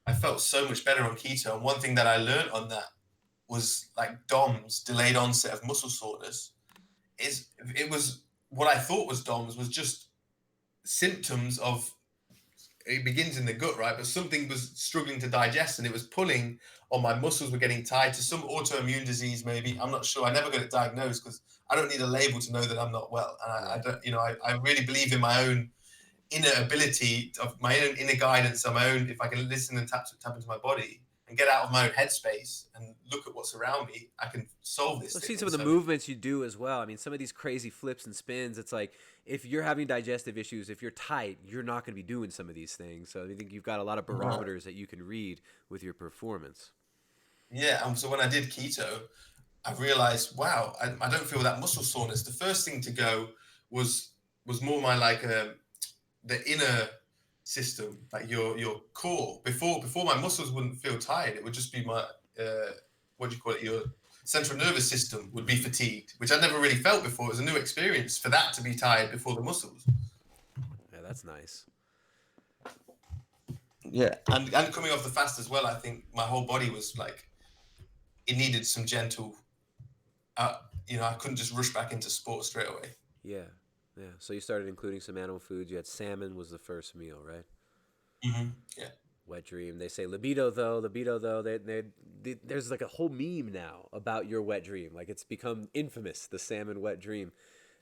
I felt so much better on keto. And one thing that I learned on that was like DOMS, delayed onset of muscle soreness. It was what I thought was DOMS was just symptoms of, it begins in the gut, right? But something was struggling to digest and it was pulling on my muscles, were getting tied to some autoimmune disease, maybe. I'm not sure. I never got it diagnosed because I don't need a label to know that I'm not well. And I don't, I really believe in my own inner ability, of my own inner guidance, on my own. If I can listen and tap into my body and get out of my own headspace and look at what's around me, I can solve this I've thing. seen some And of the so, movements you do as well. I mean, some of these crazy flips and spins, it's like if you're having digestive issues, if you're tight, you're not going to be doing some of these things. So I think you've got a lot of barometers that you can read with your performance. yeah. And so when I did keto, I realized, wow, I don't feel that muscle soreness. The first thing to go was more my like the inner system, like your core. Before my muscles wouldn't feel tired, it would just be my what do you call it? Your central nervous system would be fatigued, which I never really felt before. It was a new experience for that to be tired before the muscles. Yeah, that's nice. Yeah, and coming off the fast as well, I think my whole body was like, it needed some gentle. I couldn't just rush back into sport straight away. Yeah, yeah. So you started including some animal foods. You had salmon was the first meal, right? Yeah. Wet dream. They say libido though. Libido though. There's like a whole meme now about your wet dream. Like it's become infamous, the salmon wet dream.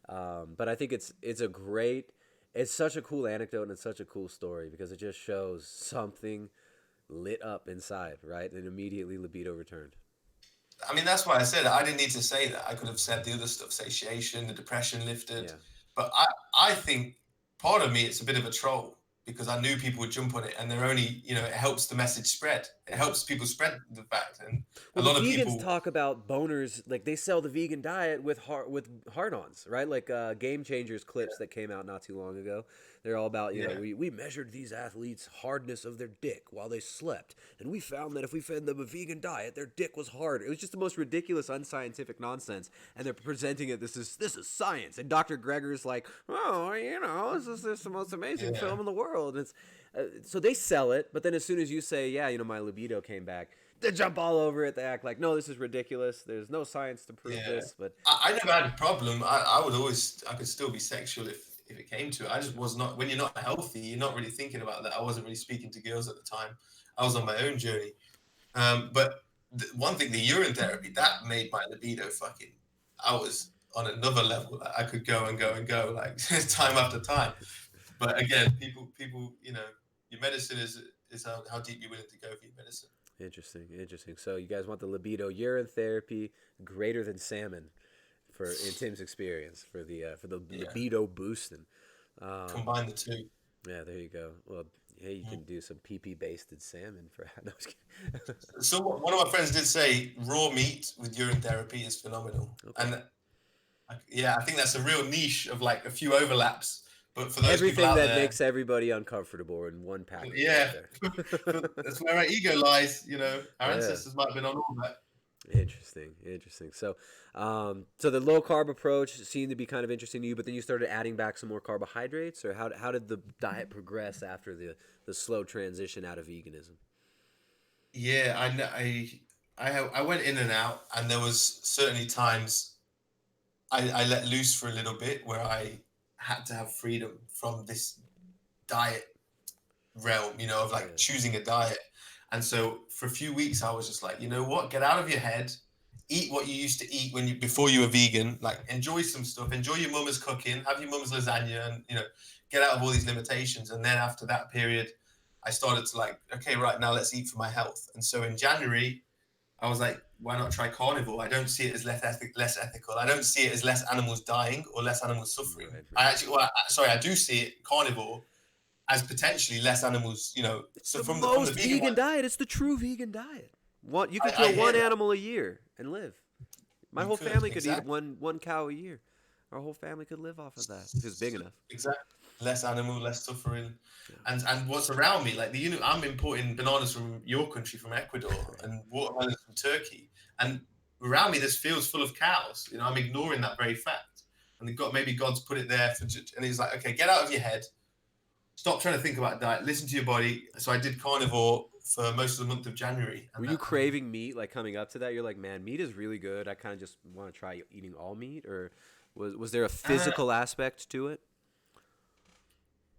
But I think it's a great. It's such a cool anecdote and it's such a cool story because it just shows something lit up inside, right? And immediately libido returned. I mean, that's why I said I didn't need to say that. I could have said the other stuff, satiation, the depression lifted. Yeah. But I think part of me, it's a bit of a troll because I knew people would jump on it and they're only, it helps the message spread. It helps people spread the fact. And a Well, the lot of vegans people, talk about boners like they sell the vegan diet with hard-ons, right? Like Game Changers clips that came out not too long ago. They're all about yeah, we measured these athletes' hardness of their dick while they slept, and we found that if we fed them a vegan diet, their dick was hard. It was just the most ridiculous, unscientific nonsense, and they're presenting it. This is science, and Dr. Greger's like, oh, this is the most amazing yeah, film in the world. And it's so they sell it, but then as soon as you say, yeah, my libido came back, they jump all over it. They act like, no, this is ridiculous. There's no science to prove yeah. this. But I never had a problem. I could still be sexual if it came to it. I just was not, when you're not healthy, you're not really thinking about that. I wasn't really speaking to girls at the time. I was on my own journey. But one thing, the urine therapy, that made my libido fucking. I was on another level. I could go and go and go like time after time. But again, people, your medicine is how deep you're willing to go for your medicine. interesting, interesting. So you guys want the libido urine therapy greater than salmon for in Tim's experience for the Yeah, libido boosting. Um, combine the two. yeah, there you go. Well, hey, you can do some PP basted salmon for. No, I was kidding. So one of my friends did say raw meat with urine therapy is phenomenal, Okay. and yeah, I think that's a real niche of like a few overlaps. But for those people Everything out that there, makes everybody uncomfortable in one package right yeah, there. that's where our ego lies. Our Yeah. ancestors might have been on all that. Interesting, interesting. So, so the low carb approach seemed to be kind of interesting to you, but then you started adding back some more carbohydrates, or how did the diet progress after the slow transition out of veganism? Yeah, I went in and out, and there was certainly times I let loose for a little bit where I had to have freedom from this diet realm, of like Yeah, choosing a diet. And so for a few weeks, I was just like, you know what? Get out of your head. Eat what you used to eat before you were vegan. Like enjoy some stuff. Enjoy your mama's cooking. Have your mama's lasagna, and get out of all these limitations. And then after that period, I started to like, okay, right now let's eat for my health. And so in January, I was like, why not try carnivore? I don't see it as less ethical. I don't see it as less animals dying or less animals suffering. right, I right. actually, sorry, I do see it carnivore as potentially less animals. It's So the from the most vegan vegan one, diet. It's the true vegan diet. You could I kill hear one that. animal a year and live. My You whole could family could eat exactly, one cow a year. Our whole family could live off of that if it's big enough. exactly. Less animal, less suffering, Yeah. and what's around me, like I'm importing bananas from your country, from Ecuador, and watermelons from Turkey, and around me this field's full of cows. I'm ignoring that very fact, and maybe God's put it there and he's like, okay, get out of your head, stop trying to think about diet, listen to your body. So I did carnivore for most of the month of January, Were and you craving meat like coming up to that? You're like, man, meat is really good. I kind of just want to try eating all meat, or was there a uh, physical aspect to it?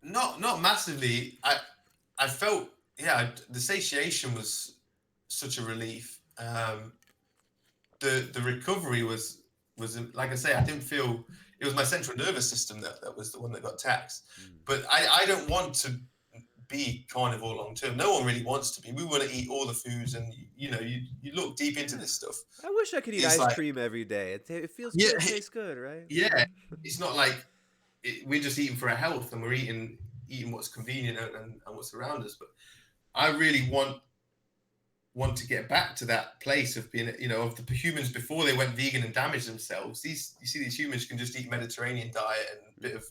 not massively. I felt, yeah, the satiation was such a relief. The recovery was like I say, I didn't feel it was my central nervous system that was the one that got taxed. Mm. But I don't want to be carnivore long term. No one really wants to be. We want to eat all the foods, and you look deep into Yeah. this stuff. I wish I could eat It's ice like, cream every day. It feels yeah, good, tastes good, right? yeah. It's not like we're just eating for our health, and we're eating what's convenient and what's around us. But I really want to get back to that place of being, of the humans before they went vegan and damaged themselves. You see these humans can just eat Mediterranean diet and a bit of,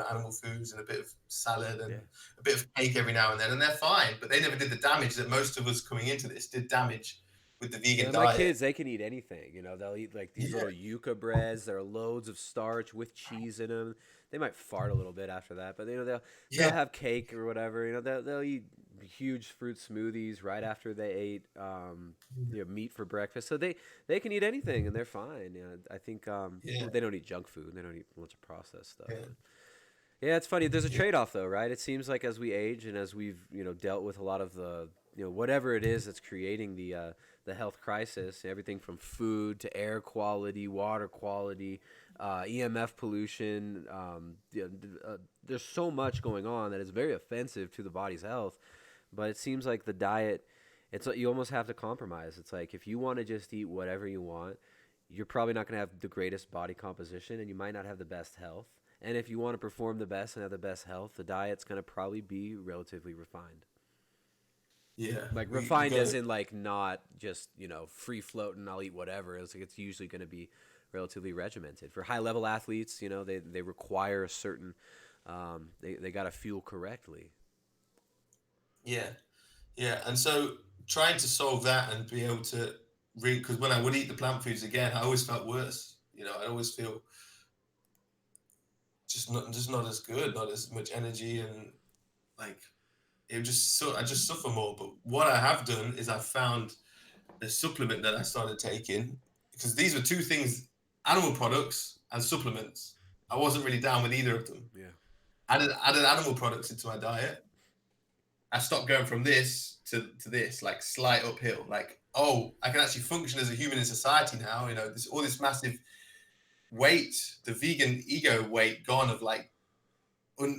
animal foods and a bit of salad Yeah. and a bit of cake every now and then, and they're fine. But they never did the damage that most of us coming into this did damage with the vegan Yeah, my diet. kids, they can eat anything. They'll eat like these Yeah, little yuca breads. There are loads of starch with cheese in them. They might fart a little bit after that, but they'll yeah, have cake or whatever. They'll eat huge fruit smoothies right after they ate meat for breakfast. So they can eat anything and they're fine. I think yeah, they don't eat junk food. They don't eat a bunch of processed stuff. yeah, Yeah, it's funny. There's a yeah, trade off though, right? It seems like as we age and as we've dealt with a lot of the whatever it is that's creating the health crisis, everything from food to air quality, water quality, EMF pollution. There's so much going on that is very offensive to the body's health. But it seems like the diet, it's you almost have to compromise. It's like if you want to just eat whatever you want, you're probably not going to have the greatest body composition, and you might not have the best health. And if you want to perform the best and have the best health, the diet's going to probably be relatively refined. yeah. Like We refined got as to, in like not just, free floating, I'll eat whatever. It's usually going to be relatively regimented. For high level athletes, they require a certain they got to fuel correctly. yeah, yeah. And so trying to solve that and be able to because when I would eat the plant foods again, I always felt worse. I always feel just not as good, not as much energy, and like I just suffer more. But what I have done is I've found a supplement that I started taking because these were two things: animal products and supplements. I wasn't really down with either of them. Yeah. Added animal products into my diet. I stopped going from this to this, like slight uphill. Like, oh, I can actually function as a human in society now. This all this massive weight, the vegan ego weight gone of like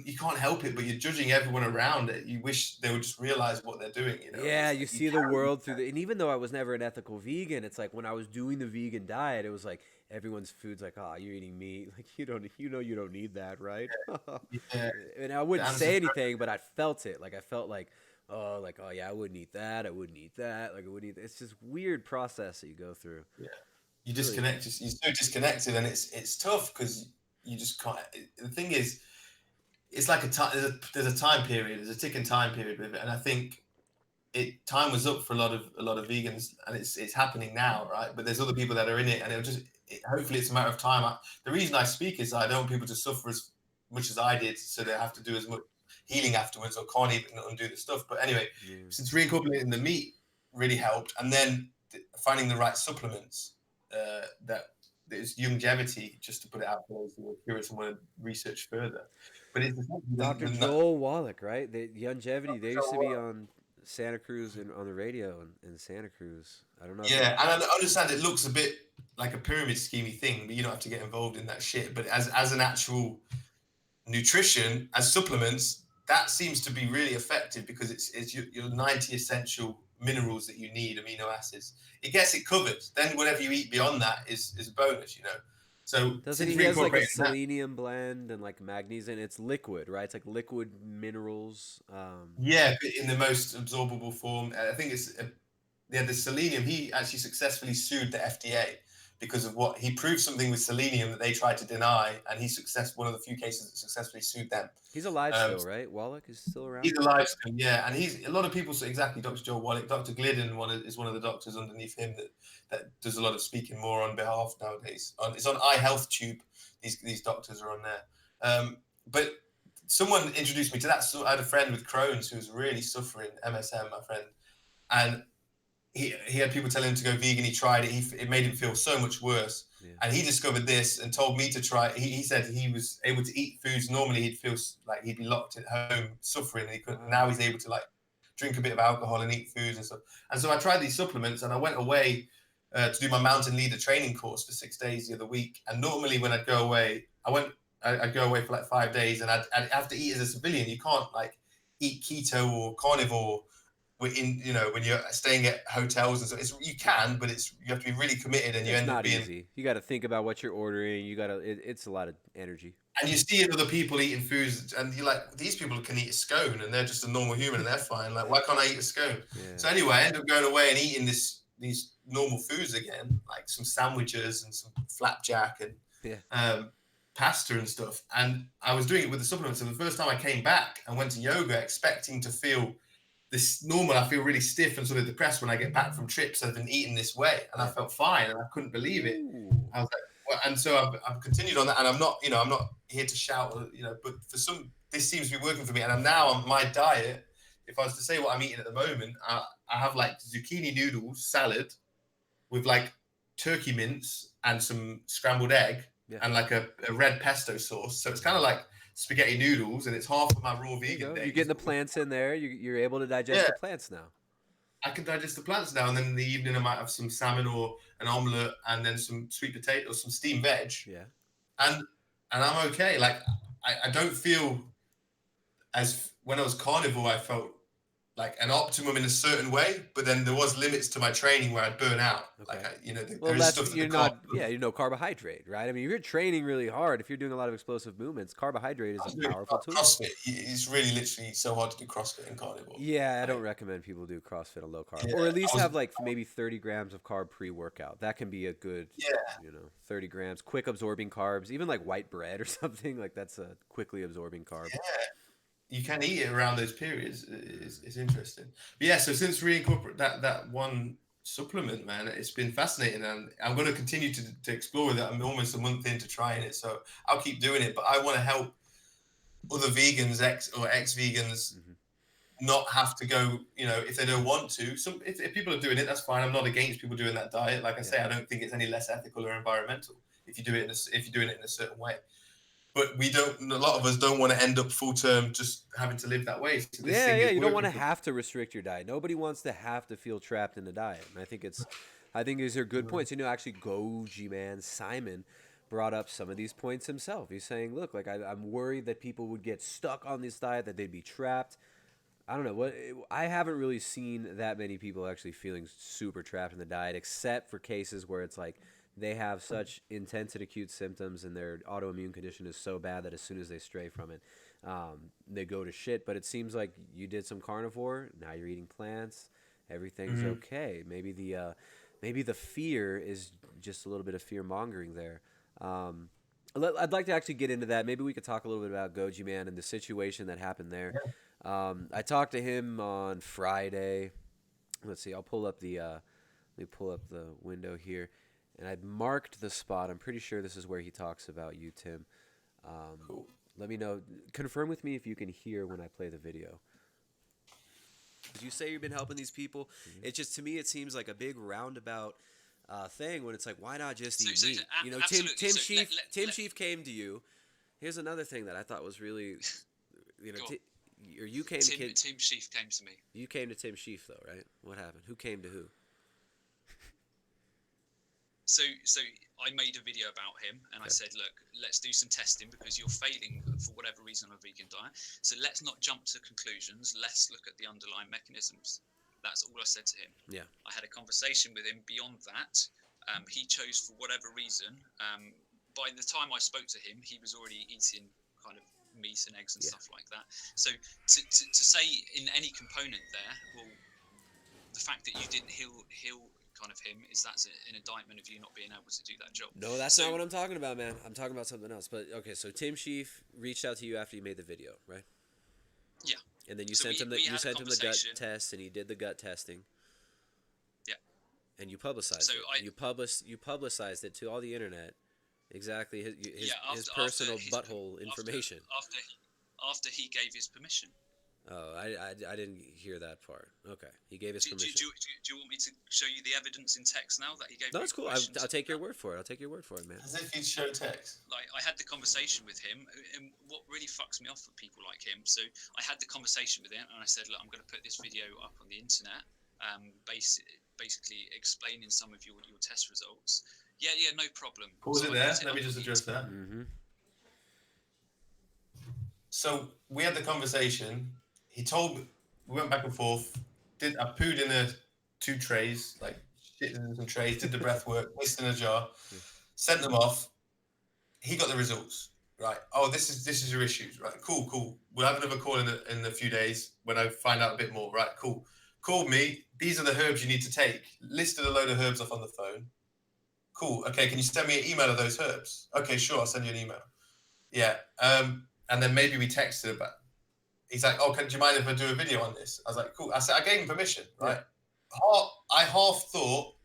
you can't help it, but you're judging everyone around it. You wish they would just realize what they're doing. Yeah, It's you like you see the can't. world through and even though I was never an ethical vegan, it's like when I was doing the vegan diet, it was like everyone's food's like, oh, you're eating meat. Like you don't need that, right? Yeah, And I the wouldn't answer's say anything, but I felt it. Like I felt like, oh yeah, I wouldn't eat that. I wouldn't eat that. Like I wouldn't eat. It's this weird process that you go through. yeah. You It's really disconnect. You're so disconnected, and it's tough because you just can't. The thing is, it's like a time. There's a time period. There's a ticking time period with it, and I think time was up for a lot of vegans, and it's happening now, right? But there's other people that are in it, and hopefully it's a matter of time. The reason I speak is I don't want people to suffer as much as I did, so they have to do as much healing afterwards or can't even undo the stuff. But anyway, yeah. since reincorporating the meat really helped, and then finding the right supplements that there's longevity, just to put it out for those who are curious and want to research further. But it's Dr. the Joel Wallach, right? The longevity. They used to be on Santa Cruz and on the radio in Santa Cruz. I don't know if Yeah, and I understand it looks a bit like a pyramid schemey thing, but you don't have to get involved in that shit. But as an actual nutrition, as supplements, that seems to be really effective because it's your 90 essential minerals that you need, amino acids. It gets it covered. Then whatever you eat beyond that is a bonus. So doesn't since he has like a reincorporating that, selenium blend and like magnesium? It's liquid, right? It's like liquid minerals. yeah, but in the most absorbable form, I think it's yeah, the selenium, he actually successfully sued the FDA because of what he proved something with selenium that they tried to deny, and one of the few cases that successfully sued them. He's alive Um, still, right? Wallach is still he's around. alive still, yeah, and he's a lot of people say exactly Dr. Joe Wallach. Dr. Glidden is one of the doctors underneath him that does a lot of speaking more on behalf nowadays. It's on iHealth Tube. These doctors are on there, but someone introduced me to that. So I had a friend with Crohn's who was really suffering, MSM, my friend, and he had people telling him to go vegan. He tried it. It made him feel so much worse. Yeah. And he discovered this and told me to try it. He said he was able to eat foods. Normally he'd feel like he'd be locked at home suffering. And he couldn't. Wow. Now he's able to like drink a bit of alcohol and eat foods and stuff. And so I tried these supplements and I went away to do my mountain leader training course for 6 days the other week. And normally when I'd go away, I'd go away for like 5 days and I'd have to eat as a civilian. You can't like eat keto or carnivore in, you know, when you're staying at hotels and so you can, but you have to be really committed and you It's end up not being easy. You got to think about what you're ordering. You got to. It's a lot of energy. and you see other people eating foods and you're like, these people can eat a scone and they're just a normal human and they're fine. Like, why can't I eat a scone? Yeah. So anyway, I ended up going away and eating these normal foods again, like some sandwiches and some flapjack and pasta and stuff. And I was doing it with the supplements. And the first time I came back and went to yoga expecting to feel this normal, I feel really stiff and sort of depressed when I get back from trips. I've been eating this way and I felt fine and I couldn't believe it. Ooh. I was like, well, and so I've continued on that, and I'm not here to shout, but for this seems to be working for me, and I'm now on my diet. If I was to say what I'm eating at the moment, I have like zucchini noodles, salad with like turkey mince and some scrambled egg and like a red pesto sauce. So it's kind of like spaghetti noodles, and it's half of my raw vegan days. You're getting the plants in there. You're able to digest the plants now. I can digest the plants now, and then in the evening I might have some salmon or an omelette, and then some sweet potatoes, some steamed veg. Yeah, and I'm okay. Like I don't feel as when I was carnivore, I felt like an optimum in a certain way, but then there was limits to my training where I'd burn out. Okay. Like well, there is stuff that you're not. Carbohydrate, right? I mean, if you're training really hard, if you're doing a lot of explosive movements, carbohydrate is a powerful tool. CrossFit, it's really literally so hard to do CrossFit and carnivore. Yeah, I don't recommend people do CrossFit on low carb, or at least have like maybe 30 grams of carb pre-workout. That can be a good, 30 grams, quick absorbing carbs, even like white bread or something like that's a quickly absorbing carb. Yeah. You can eat it around those periods. It's interesting. But yeah, so since reincorporate that one supplement, man, it's been fascinating, and I'm going to continue to explore that. I'm almost a month into trying it, so I'll keep doing it. But I want to help other vegans, ex-vegans, not have to go. If they don't want to. If people are doing it, that's fine. I'm not against people doing that diet. Like I say, I don't think it's any less ethical or environmental if you do it if you're doing it in a certain way. But a lot of us don't want to end up full term just having to live that way. So you don't want to have to restrict your diet. Nobody wants to have to feel trapped in the diet. And I think these are good points. Actually, Goji Man Simon brought up some of these points himself. He's saying, look, like I'm worried that people would get stuck on this diet, that they'd be trapped. I don't know. I haven't really seen that many people actually feeling super trapped in the diet, except for cases where it's like, they have such intense and acute symptoms and their autoimmune condition is so bad that as soon as they stray from it, they go to shit. But it seems like you did some carnivore. Now you're eating plants. Everything's okay. Maybe the fear is just a little bit of fear mongering there. I'd like to actually get into that. Maybe we could talk a little bit about Goji Man and the situation that happened there. I talked to him on Friday. Let's see. I'll pull up let me pull up the window here. And I'd marked the spot. I'm pretty sure this is where he talks about you, Tim. Cool. Let me know. Confirm with me if you can hear when I play the video. Did you say you've been helping these people? Mm-hmm. It just, to me, it seems like a big roundabout thing when it's like, why not just eat meat? Tim Shieff came to you. Here's another thing that I thought was really, you came to Tim Shieff came to me. You came to Tim Shieff though, right? What happened? Who came to who? So I made a video about him, and I said, look, let's do some testing because you're failing for whatever reason on a vegan diet. So let's not jump to conclusions. Let's look at the underlying mechanisms. That's all I said to him. Yeah. I had a conversation with him beyond that. He chose for whatever reason. By the time I spoke to him, he was already eating kind of meat and eggs and stuff like that. So to say in any component there, well, the fact that you didn't heal kind of him, is that's an indictment of you not being able to do that job. No, that's not what I'm talking about, man. I'm talking about something else. But okay, so Tim Shieff reached out to you after you made the video, right? Yeah. And then you sent him the gut test, and he did the gut testing. Yeah. And you publicized it. You publicized it to all the internet. Exactly his personal butthole information. after he gave his permission. Oh, I didn't hear that part. Okay, he gave his Do permission. you want me to show you the evidence in text now that he gave? No, it's cool. I'll take your word for it. I'll take your word for it, man. As if he'd show text. Like, I had the conversation with him, and what really fucks me off with people like him. So I had the conversation with him, and I said, look, I'm going to put this video up on the internet, basically explaining some of your test results. Yeah, no problem. Pause So it I there. put Let me up just on the address that. Mm-hmm. So we had the conversation. He told me, we went back and forth. I pooed in 2 trays, like shit in some trays, did the breath work, mixed in a jar, sent them off. He got the results. Right. Oh, this is your issues. Right. Cool. We'll have another call in a few days when I find out a bit more. Right. Cool. Called me. These are the herbs you need to take. Listed a load of herbs off on the phone. Cool. Okay. Can you send me an email of those herbs? Okay, sure. I'll send you an email. Yeah. And then maybe we texted about. He's like, oh, do you mind if I do a video on this? I was like, cool. I said, I gave him permission, right? Yeah. I half thought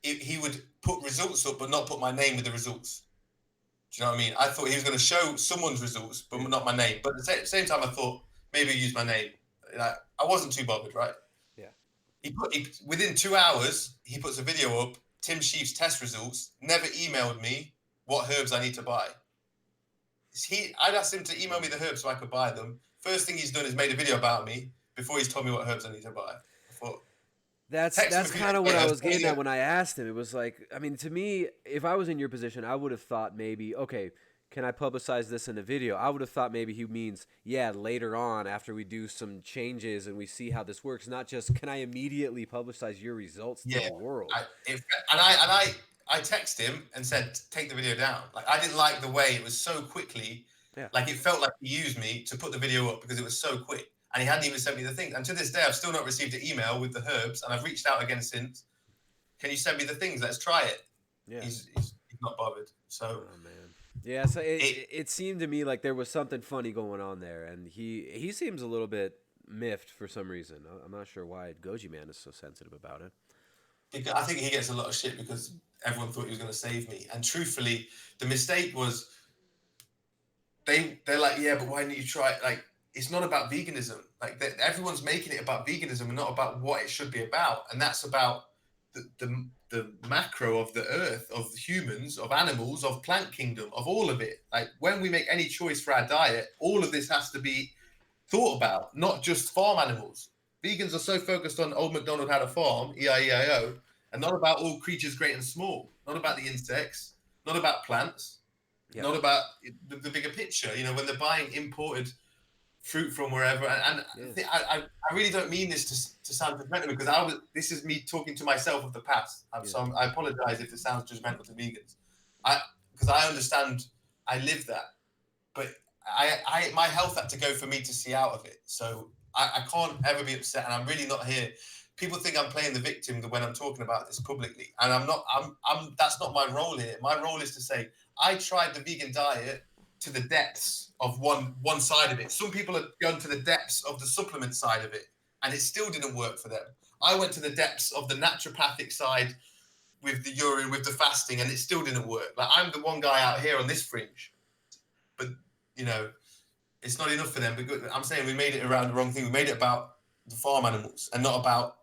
he would put results up, but not put my name with the results. Do you know what I mean? I thought he was going to show someone's results, but not my name. But at the same time, I thought maybe use my name. Like, I wasn't too bothered, right? Yeah. Within 2 hours, he puts a video up, Tim Shieff's test results, never emailed me what herbs I need to buy. I'd asked him to email me the herbs so I could buy them. First thing he's done is made a video about me before he's told me what herbs I need to buy. I thought, that's kind of what I was getting at when I asked him. It was like, I mean, to me, if I was in your position, I would have thought maybe, okay, can I publicize this in a video? I would have thought maybe he means, yeah, later on after we do some changes and we see how this works, not just can I immediately publicize your results to the world. I texted him and said, take the video down. Like, I didn't like the way it was so quickly. Yeah. Like, it felt like he used me to put the video up because it was so quick. And he hadn't even sent me the things. And to this day, I've still not received an email with the herbs. And I've reached out again since. Can you send me the things? Let's try it. Yeah. He's not bothered. So, oh, man. Yeah, so it seemed to me like there was something funny going on there. And he seems a little bit miffed for some reason. I'm not sure why Goji Man is so sensitive about it. I think he gets a lot of shit because everyone thought he was going to save me. And truthfully, the mistake was they're like, yeah, but why didn't you try it? Like, it's not about veganism. Like, everyone's making it about veganism and not about what it should be about. And that's about the macro of the earth, of humans, of animals, of plant kingdom, of all of it. Like, when we make any choice for our diet, all of this has to be thought about, not just farm animals. Vegans are so focused on old MacDonald had a farm, E-I-E-I-O, and not about all creatures great and small, not about the insects, not about plants, not about the bigger picture. You know, when they're buying imported fruit from wherever, and I really don't mean this to sound judgmental, because this is me talking to myself of the past. So I apologize if it sounds judgmental to vegans, because I understand, I live that, but my health had to go for me to see out of it. So I can't ever be upset, and I'm really not here. People think I'm playing the victim when I'm talking about this publicly, and I'm not. That's not my role here. My role is to say I tried the vegan diet to the depths of one side of it. Some people have gone to the depths of the supplement side of it, and it still didn't work for them. I went to the depths of the naturopathic side with the urine, with the fasting, and it still didn't work. Like, I'm the one guy out here on this fringe, but you know, it's not enough for them. But I'm saying we made it around the wrong thing. We made it about the farm animals and not about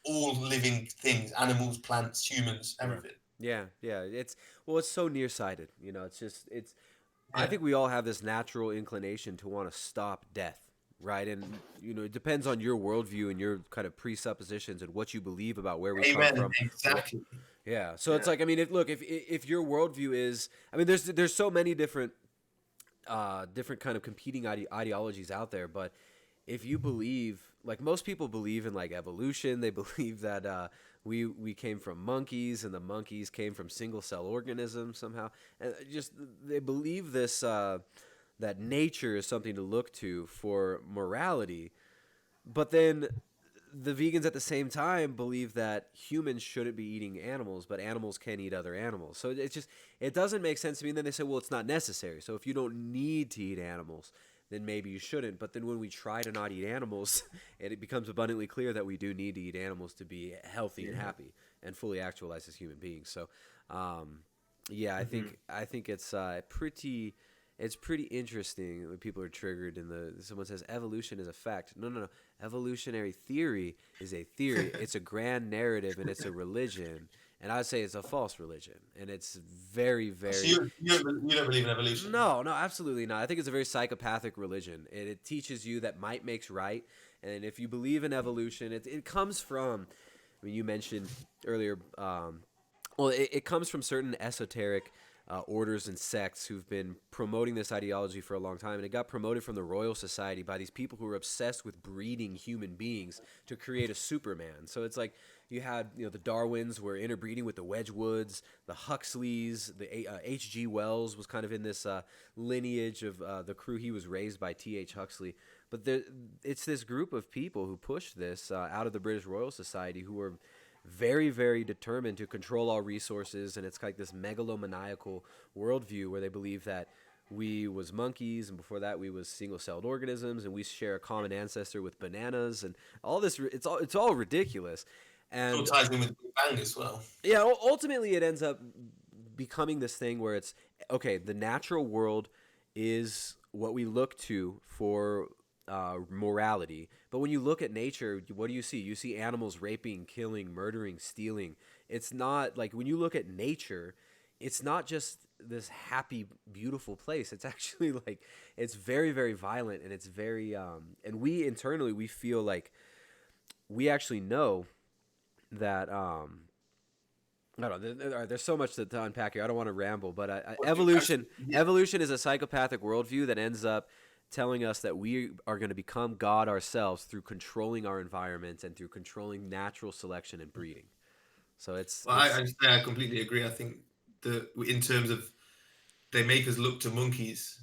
all living things, animals, plants, humans, everything. Yeah. It's so nearsighted. You know, I think we all have this natural inclination to want to stop death, right? And, you know, it depends on your worldview and your kind of presuppositions and what you believe about where we come from. Exactly. Yeah. So it's like, I mean, if your worldview is, I mean, there's so many different kind of competing ideologies out there, but if you believe, like, most people believe in, like, evolution, they believe that we came from monkeys and the monkeys came from single cell organisms somehow, and just they believe this that nature is something to look to for morality, but then the vegans at the same time believe that humans shouldn't be eating animals, but animals can eat other animals. So it doesn't make sense to me. And then they say, well, it's not necessary. So if you don't need to eat animals, then maybe you shouldn't. But then when we try to not eat animals, it becomes abundantly clear that we do need to eat animals to be healthy and happy and fully actualized as human beings. So, I think it's pretty it's pretty interesting when people are triggered and someone says evolution is a fact. No, no, no. Evolutionary theory is a theory. It's a grand narrative and it's a religion. And I would say it's a false religion. And it's very, So very you don't believe in evolution? no, no, absolutely not. I think it's a very psychopathic religion. It teaches you that might makes right. And if you believe in evolution, it comes from, I mean, you mentioned earlier, well, it comes from certain esoteric orders and sects who've been promoting this ideology for a long time. And it got promoted from the Royal Society by these people who were obsessed with breeding human beings to create a Superman. So it's like you had, the Darwins were interbreeding with the Wedgwoods, the Huxleys, the H.G. Wells was kind of in this lineage of the crew. He was raised by T.H. Huxley. But it's this group of people who pushed this out of the British Royal Society who were very, very determined to control all resources, and it's like this megalomaniacal worldview where they believe that we was monkeys, and before that we was single-celled organisms, and we share a common ancestor with bananas, and all this. It's all ridiculous, It all and ties in with Big Bang as well. yeah, ultimately it ends up becoming this thing where it's okay. The natural world is what we look to for morality. But when you look at nature, what do you see? You see animals raping, killing, murdering, stealing. It's not like when you look at nature, it's not just this happy, beautiful place. It's actually like it's very, very violent, and it's very and we internally we feel like we actually know that I don't know. There's so much to unpack here. I don't want to ramble, but evolution is a psychopathic worldview that ends up telling us that we are going to become God ourselves through controlling our environment and through controlling natural selection and breeding. So Well, I completely agree. I think that in terms of they make us look to monkeys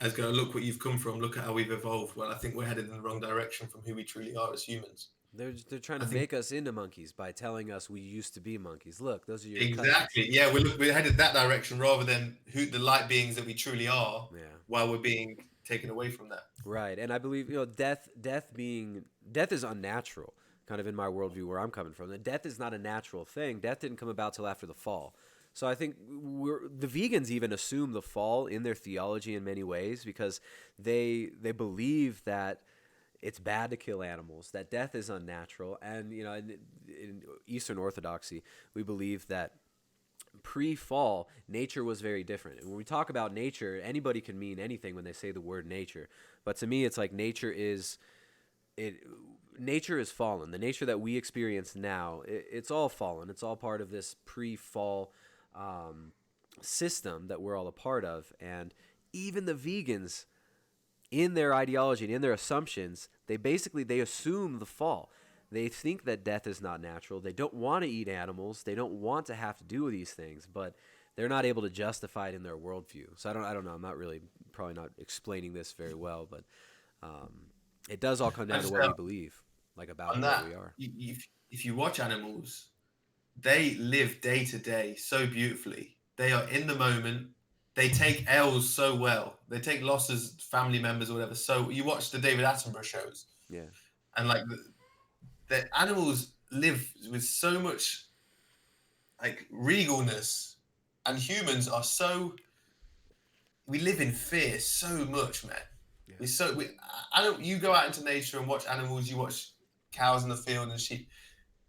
as going, look what you've come from, look at how we've evolved. Well, I think we're headed in the wrong direction from who we truly are as humans. they're trying to make us into monkeys by telling us we used to be monkeys. Look, those are your Exactly. cousins. Yeah, we're headed that direction rather than who the light beings that we truly are. Yeah. While we're being taken away from that. Right, and I believe death is unnatural, kind of in my worldview where I'm coming from. That death is not a natural thing. Death didn't come about till after the fall. So I think the vegans even assume the fall in their theology in many ways because they believe that it's bad to kill animals, that death is unnatural, and in Eastern Orthodoxy we believe that pre-fall, nature was very different. And when we talk about nature, anybody can mean anything when they say the word nature. But to me, it's like nature is fallen. The nature that we experience now, it's all fallen. It's all part of this pre-fall system that we're all a part of. And even the vegans, in their ideology and in their assumptions, they assume the fall. They think that death is not natural. They don't want to eat animals. They don't want to have to do these things, but they're not able to justify it in their worldview. So I don't know. I'm not really probably not explaining this very well, but it does all come down to what we believe, like about who we are. If you watch animals, they live day to day so beautifully. They are in the moment. They take L's so well. They take losses, family members or whatever. So you watch the David Attenborough shows. Yeah. And like the animals live with so much like regalness, and humans are we live in fear so much, man. Yeah. You go out into nature and watch animals. You watch cows in the field and sheep.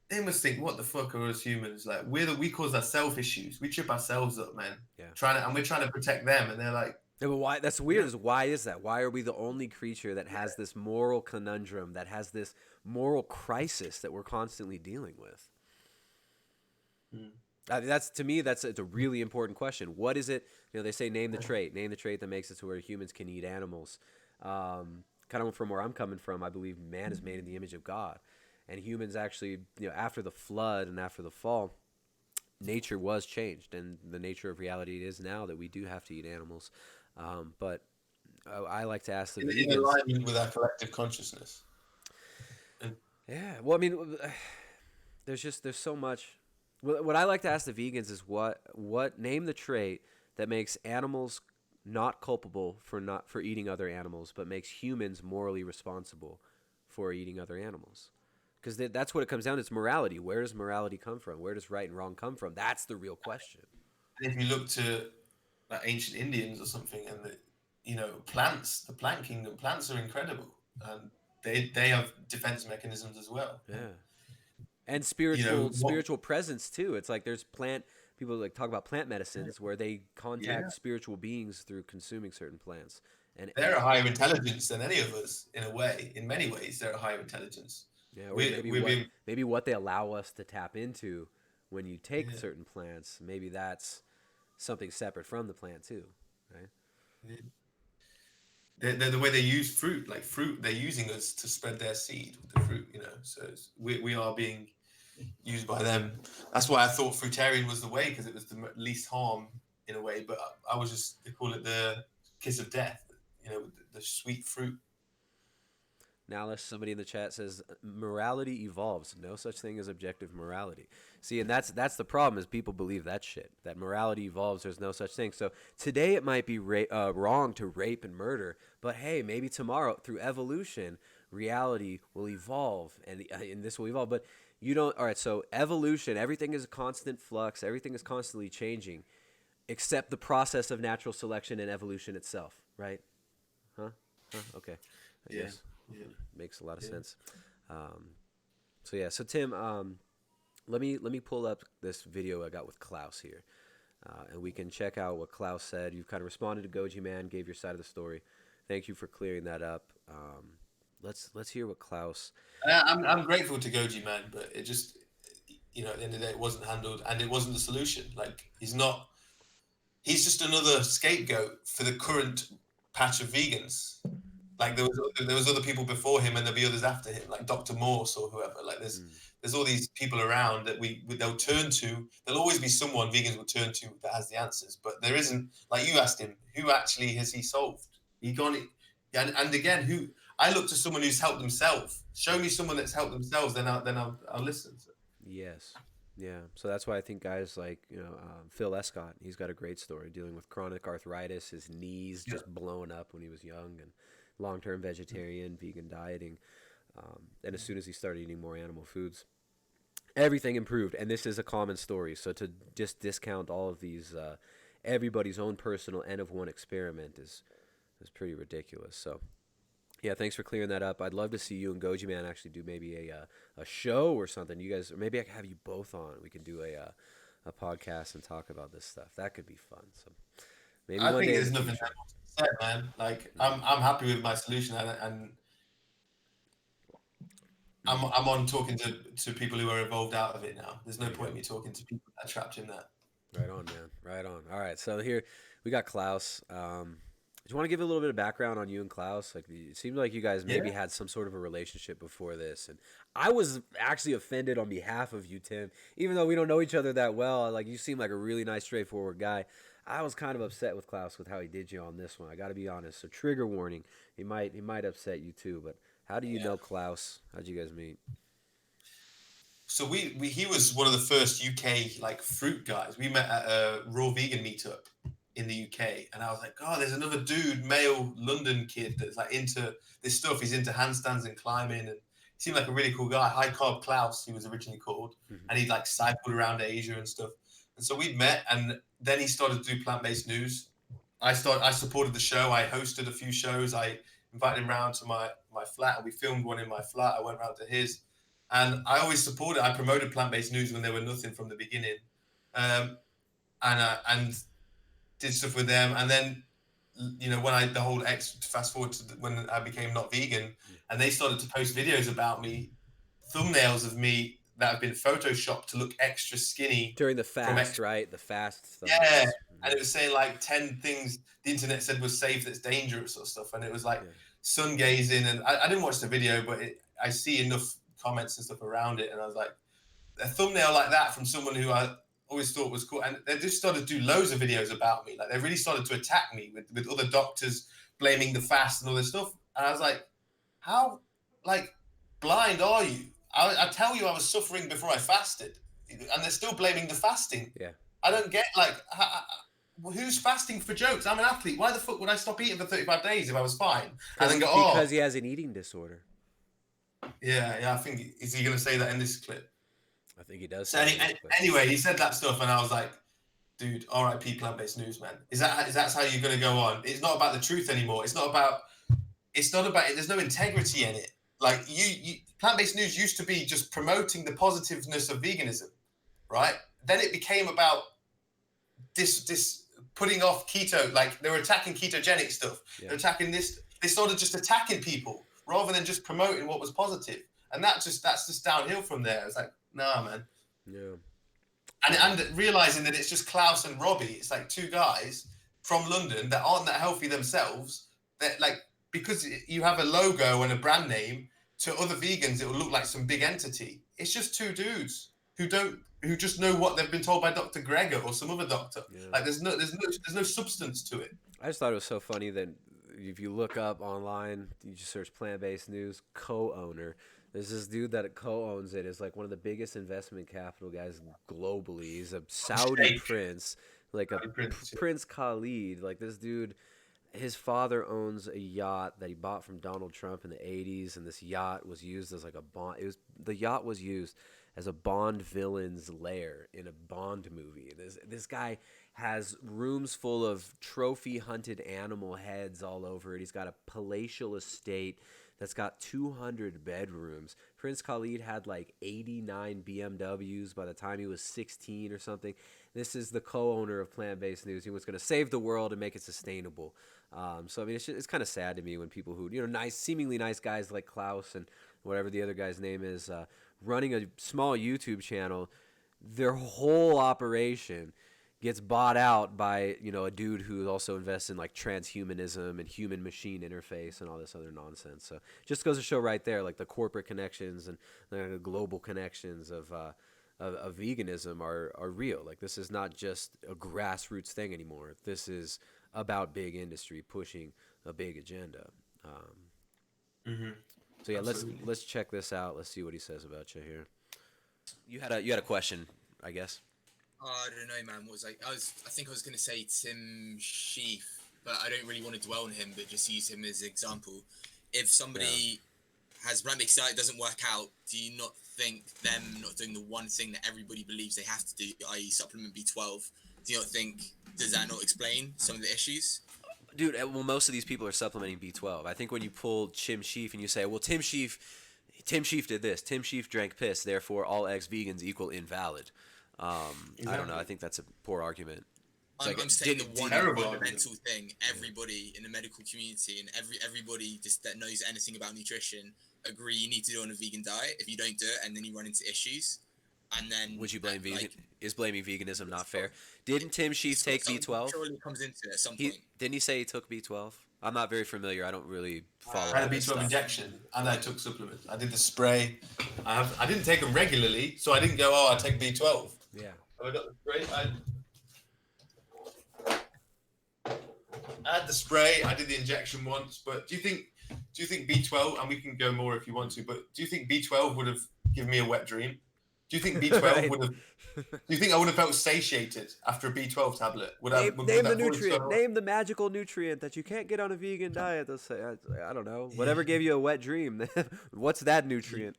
They must think, what the fuck are us humans like? We cause ourselves issues. We trip ourselves up, man. Yeah. And we're trying to protect them, and they're like. Yeah, but why? That's weird. Why is that? Why are we the only creature that has this moral conundrum, that has this moral crisis that we're constantly dealing with? That's to me, it's a really important question. What is it? They say name the trait that makes it to where humans can eat animals. Kind of from where I'm coming from, I believe man is made in the image of God, and humans actually, after the flood and after the fall, nature was changed, and the nature of reality is now that we do have to eat animals. But I like to ask the vegans. In alignment with our collective consciousness. Yeah. Well, I mean, there's so much. What I like to ask the vegans is what name the trait that makes animals not culpable for eating other animals, but makes humans morally responsible for eating other animals. Because that's what it comes down to. It's morality. Where does morality come from? Where does right and wrong come from? That's the real question. And if you look to like ancient Indians or something, and plants, the plant kingdom, plants are incredible, and they have defense mechanisms as well. Yeah. And What? spiritual presence too. It's like there's plant people like talk about plant medicines where they Yeah, contact spiritual beings through consuming certain plants. And they're a higher intelligence than any of us in a way. In many ways, they're a higher intelligence. yeah, or We're being maybe what they allow us to tap into when you take yeah, certain plants, maybe that's something separate from the plant too, right? yeah. They're the way they use fruit, like fruit, they're using us to spread their seed with the fruit, So we are being used by them. That's why I thought fruitarian was the way, because it was the least harm in a way. But I was just, they call it the kiss of death, the sweet fruit. Now, somebody in the chat says morality evolves. No such thing as objective morality. See, and that's the problem is people believe that shit. That morality evolves. There's no such thing. So today it might be wrong to rape and murder, but hey, maybe tomorrow through evolution, reality will evolve, and this will evolve. But you don't. All right. So evolution, everything is a constant flux. Everything is constantly changing, except the process of natural selection and evolution itself. Right? Huh? Huh? Okay. I Yeah, guess yeah, makes a lot of yeah. sense. So yeah, so Tim, let me pull up this video I got with Klaus here, and we can check out what Klaus said. You've kind of responded to Goji Man, gave your side of the story. Thank you for clearing that up. Let's hear what Klaus. I'm grateful to Goji Man, but it just, at the end of the day, it wasn't handled, and it wasn't the solution. Like, he's just another scapegoat for the current patch of vegans. Like, there was other people before him, and there'll be others after him, like Dr. Morse or whoever. Like, there's all these people around that they'll turn to. There'll always be someone vegans will turn to that has the answers, but there isn't. Like you asked him, who actually has he solved? He gone it, and again, who I look to someone who's helped themselves. Show me someone that's helped themselves, then I'll listen. So. Yes. Yeah. So that's why I think guys like, Phil Escott, he's got a great story dealing with chronic arthritis, his knees Yeah. just blowing up when he was young, and long-term vegetarian, vegan dieting. And as soon as he started eating more animal foods, everything improved. And this is a common story. So to just discount all of these, everybody's own personal N of one experiment is pretty ridiculous. So yeah, thanks for clearing that up. I'd love to see you and Goji Man actually do maybe a show or something. You guys, or maybe I can have you both on. We can do a podcast and talk about this stuff. That could be fun. So maybe I one think day in there's the nothing future. said, man. Like I'm happy with my solution, and I'm on talking to people who are evolved out of it now. There's no There you point go. in me talking to people that are trapped in that. Right on, man. Right on. All right. So here we got Klaus. Do you want to give a little bit of background on you and Klaus? Like, it seemed like you guys maybe Yeah. had some sort of a relationship before this, and I was actually offended on behalf of you, Tim. Even though we don't know each other that well, like you seem like a really nice, straightforward guy. I was kind of upset with Klaus with how he did you on this one. I got to be honest. So trigger warning. He might upset you too. But how do you Yeah. know Klaus? How'd you guys meet? So he was one of the first UK like fruit guys. We met at a raw vegan meetup in the UK, and I was like, oh, there's another dude, male London kid that's like into this stuff. He's into handstands and climbing, and he seemed like a really cool guy. High Carb Klaus, he was originally called, Mm-hmm. and he like cycled around Asia and stuff. And so we met, and then he started to do plant-based news. I supported the show. I hosted a few shows. I invited him round to my flat, and we filmed one in my flat. I went round to his. And I always supported. I promoted plant-based news when there were nothing from the beginning, and did stuff with them. And then, when the whole fast forward to when I became not vegan, and they started to post videos about me, thumbnails of me that have been photoshopped to look extra skinny During the from fast, right? The fast yeah, thumbnails. and it was saying like 10 things the internet said was safe that's dangerous sort of stuff, and it was like Yeah. sun gazing, and I didn't watch the video, but I see enough comments and stuff around it, and I was like, a thumbnail like that from someone who I always thought was cool, and they just started to do loads of videos about me. Like they really started to attack me with other doctors blaming the fast and all this stuff, and I was like, how like blind are you? I tell you I was suffering before I fasted, and they're still blaming the fasting. Yeah. I don't get like who's fasting for jokes? I'm an athlete. Why the fuck would I stop eating for 35 days if I was fine? And then go, Because he has an eating disorder. yeah. I think is he going to say that in this clip? I think he does. So anyway, he said that stuff, and I was like, dude, RIP plant-based news, man. Is that's how you're gonna go on? It's not about the truth anymore. It's not about it. There's no integrity in it. Like plant-based news used to be just promoting the positiveness of veganism, right? Then it became about this putting off keto. Like they were attacking ketogenic stuff. Yeah. They're attacking this. They started just attacking people rather than just promoting what was positive. And that's just downhill from there. It's like, nah, man. Yeah. And realizing that it's just Klaus and Robbie. It's like two guys from London that aren't that healthy themselves. That like because you have a logo and a brand name, to other vegans it will look like some big entity. It's just two dudes who just know what they've been told by Dr. Greger or some other doctor. Yeah. Like there's no substance to it. I just thought it was so funny that if you look up online, you just search plant-based news, co-owner. There's this dude that co-owns it. Is like one of the biggest investment capital guys globally. He's a Saudi Sheikh. prince, like a Prince Khalid. Like this dude, his father owns a yacht that he bought from Donald Trump in the 80s, and this yacht was used as like a Bond. The yacht was used as a Bond villain's lair in a Bond movie. This guy has rooms full of trophy hunted animal heads all over it. He's got a palatial estate that's got 200 bedrooms. Prince Khalid had like 89 BMWs by the time he was 16 or something. This is the co-owner of Plant-Based News. He was going to save the world and make it sustainable. So I mean, it's kind of sad to me when people who seemingly nice guys like Klaus and whatever the other guy's name is, running a small YouTube channel, their whole operation gets bought out by a dude who also invests in like transhumanism and human machine interface and all this other nonsense. So just goes to show right there, like the corporate connections and the global connections of veganism are real. Like this is not just a grassroots thing anymore. This is about big industry pushing a big agenda. So yeah, Absolutely. let's check this out. Let's see what he says about you here. You had a question, I guess. I don't know, man. What was I think I was gonna say Tim Shieff, but I don't really want to dwell on him, but just use him as an example. If somebody has plant-based diet doesn't work out, do you not think them not doing the one thing that everybody believes they have to do, i.e. supplement B12, do you not think, does that not explain some of the issues? Dude, well, most of these people are supplementing B12. I think when you pull Tim Shieff and you say, well, Tim Shieff did this. Tim Shieff drank piss, therefore all ex-vegans equal invalid. I don't know. I think that's a poor argument. I'm saying the one fundamental thing everybody in the medical community and everybody just that knows anything about nutrition agree you need to do on a vegan diet. If you don't do it, and then you run into issues, and then would you blame vegan? Is blaming veganism not fair? Didn't Tim Shieff take B12? Surely comes into it at some point. Didn't he say he took B12? I'm not very familiar. I don't really follow. I had a B12 injection and I took supplements. I did the spray. I didn't take them regularly, so I didn't go, I take B12. Yeah. I got the spray. I had the spray. I did the injection once. But do you think B12? And we can go more if you want to. But do you think B12 would have given me a wet dream? Do you think B12 Right. would have? Do you think I would have felt satiated after a B12 tablet? Name the nutrient. Name the magical nutrient that you can't get on a vegan diet. Let's say I don't know. Whatever gave you a wet dream. What's that nutrient?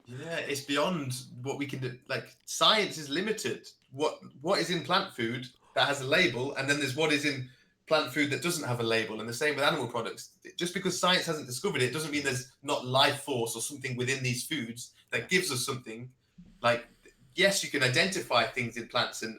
Yeah, it's beyond what we can do. Like science is limited. What is in plant food that has a label, and then there's what is in plant food that doesn't have a label, and the same with animal products. Just because science hasn't discovered it doesn't mean there's not life force or something within these foods that gives us something. Like, yes, you can identify things in plants and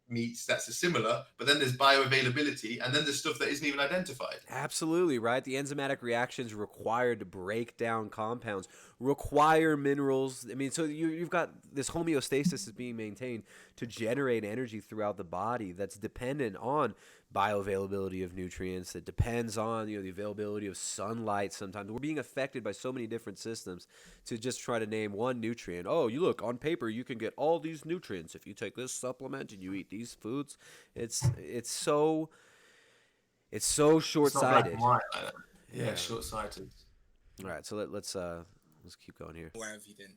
meats that's similar, but then there's bioavailability, and then there's stuff that isn't even identified. Absolutely, right? The enzymatic reactions required to break down compounds require minerals. I mean, so you've got this homeostasis is being maintained to generate energy throughout the body that's dependent on bioavailability of nutrients, that depends on the availability of sunlight. Sometimes we're being affected by so many different systems. To just try to name one nutrient, you look on paper you can get all these nutrients if you take this supplement and you eat these foods. It's so short-sighted. Yeah, short-sighted. All right, so let's keep going here. Where have you been?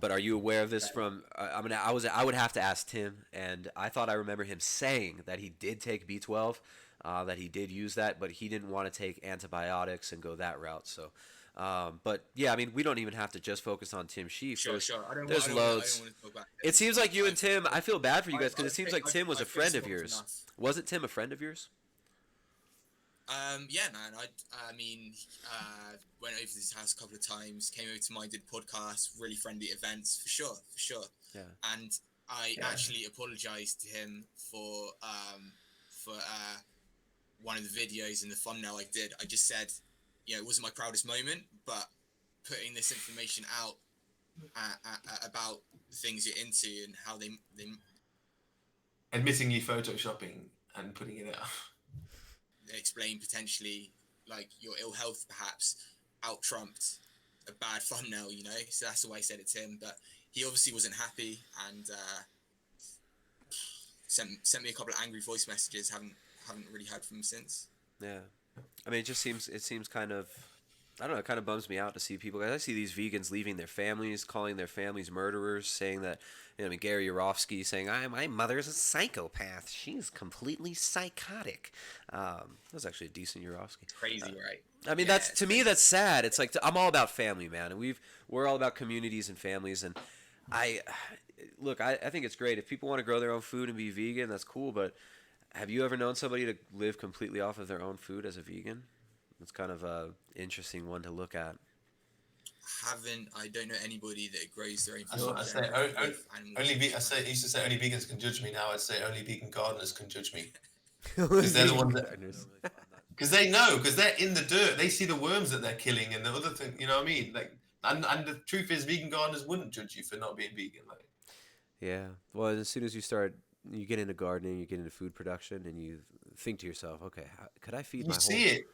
But are you aware of this from? I would have to ask Tim, and I thought I remember him saying that he did take B12, that he did use that, but he didn't want to take antibiotics and go that route. So But yeah, I mean, we don't even have to just focus on Tim Shieff. Sure. There's loads. I don't want to talk about It him. seems like you and Tim. I feel bad for you guys because it seems like I've Tim was a friend of criticised him yours. enough. Wasn't Tim a friend of yours? Yeah, man. I mean, went over to his house a couple of times. Came over to mine, did podcasts, really friendly events, for sure. Yeah. And I actually apologized to him for one of the videos and the thumbnail I did. I just said, it wasn't my proudest moment, but putting this information out about the things you're into and how they Admitting you photoshopping and putting it out. explain potentially like your ill health perhaps out trumped a bad thumbnail, so that's the way I said it to him, but he obviously wasn't happy and sent me a couple of angry voice messages. Haven't really heard from him since. Yeah, I mean, it seems kind of, I don't know, it kind of bums me out to see people. I see these vegans leaving their families, calling their families murderers, saying that, I mean, Gary Yourofsky saying, my mother's a psychopath. She's completely psychotic. That was actually a decent Yourofsky. Crazy, right? I mean, to me, that's sad. It's like, I'm all about family, man. And we're all about communities and families. And I think it's great. If people want to grow their own food and be vegan, that's cool. But have you ever known somebody to live completely off of their own food as a vegan? It's kind of a interesting one to look at. I don't know anybody that grows their own I food. used to say only vegans can judge me. Now I'd say only vegan gardeners can judge me. Because they're the ones because they're in the dirt. They see the worms that they're killing and the other thing. You know what I mean? Like, and the truth is, vegan gardeners wouldn't judge you for not being vegan. Like, yeah. Well, as soon as you get into gardening, you get into food production, and you think to yourself, okay, could I feed my whole? You see it.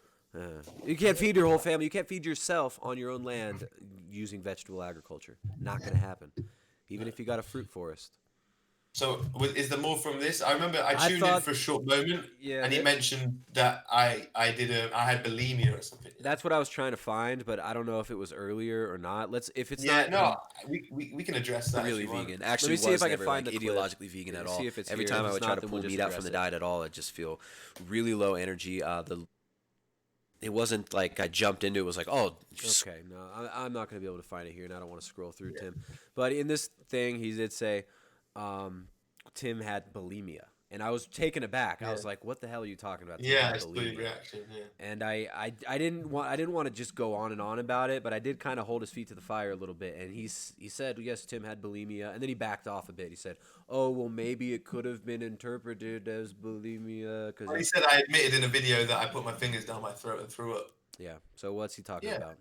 You can't feed your whole family. You can't feed yourself on your own land using vegetable agriculture. Not going to happen. Even if you got a fruit forest. So, is there more from this? I remember I tuned in for a short moment, and he mentioned that I had bulimia or something. That's what I was trying to find, but I don't know if it was earlier or not. We can address that. Really vegan. Actually, let me see if I can find ideologically vegan at all. Every time I would try to pull meat out from the diet at all, I'd just feel really low energy. It wasn't like I jumped into it. It was like, oh, okay, no, I'm not going to be able to find it here, and I don't want to scroll through Tim. But in this thing, he did say Tim had bulimia, and I was taken aback. I was like, what the hell are you talking about? Yeah, I saw your reaction. Yeah. And I didn't want to just go on and on about it, but I did kind of hold his feet to the fire a little bit. And he said, yes, Tim had bulimia, and then he backed off a bit. He said, oh, well, maybe it could have been interpreted as bulimia. He said I admitted in a video that I put my fingers down my throat and threw up. Yeah. So what's he talking about?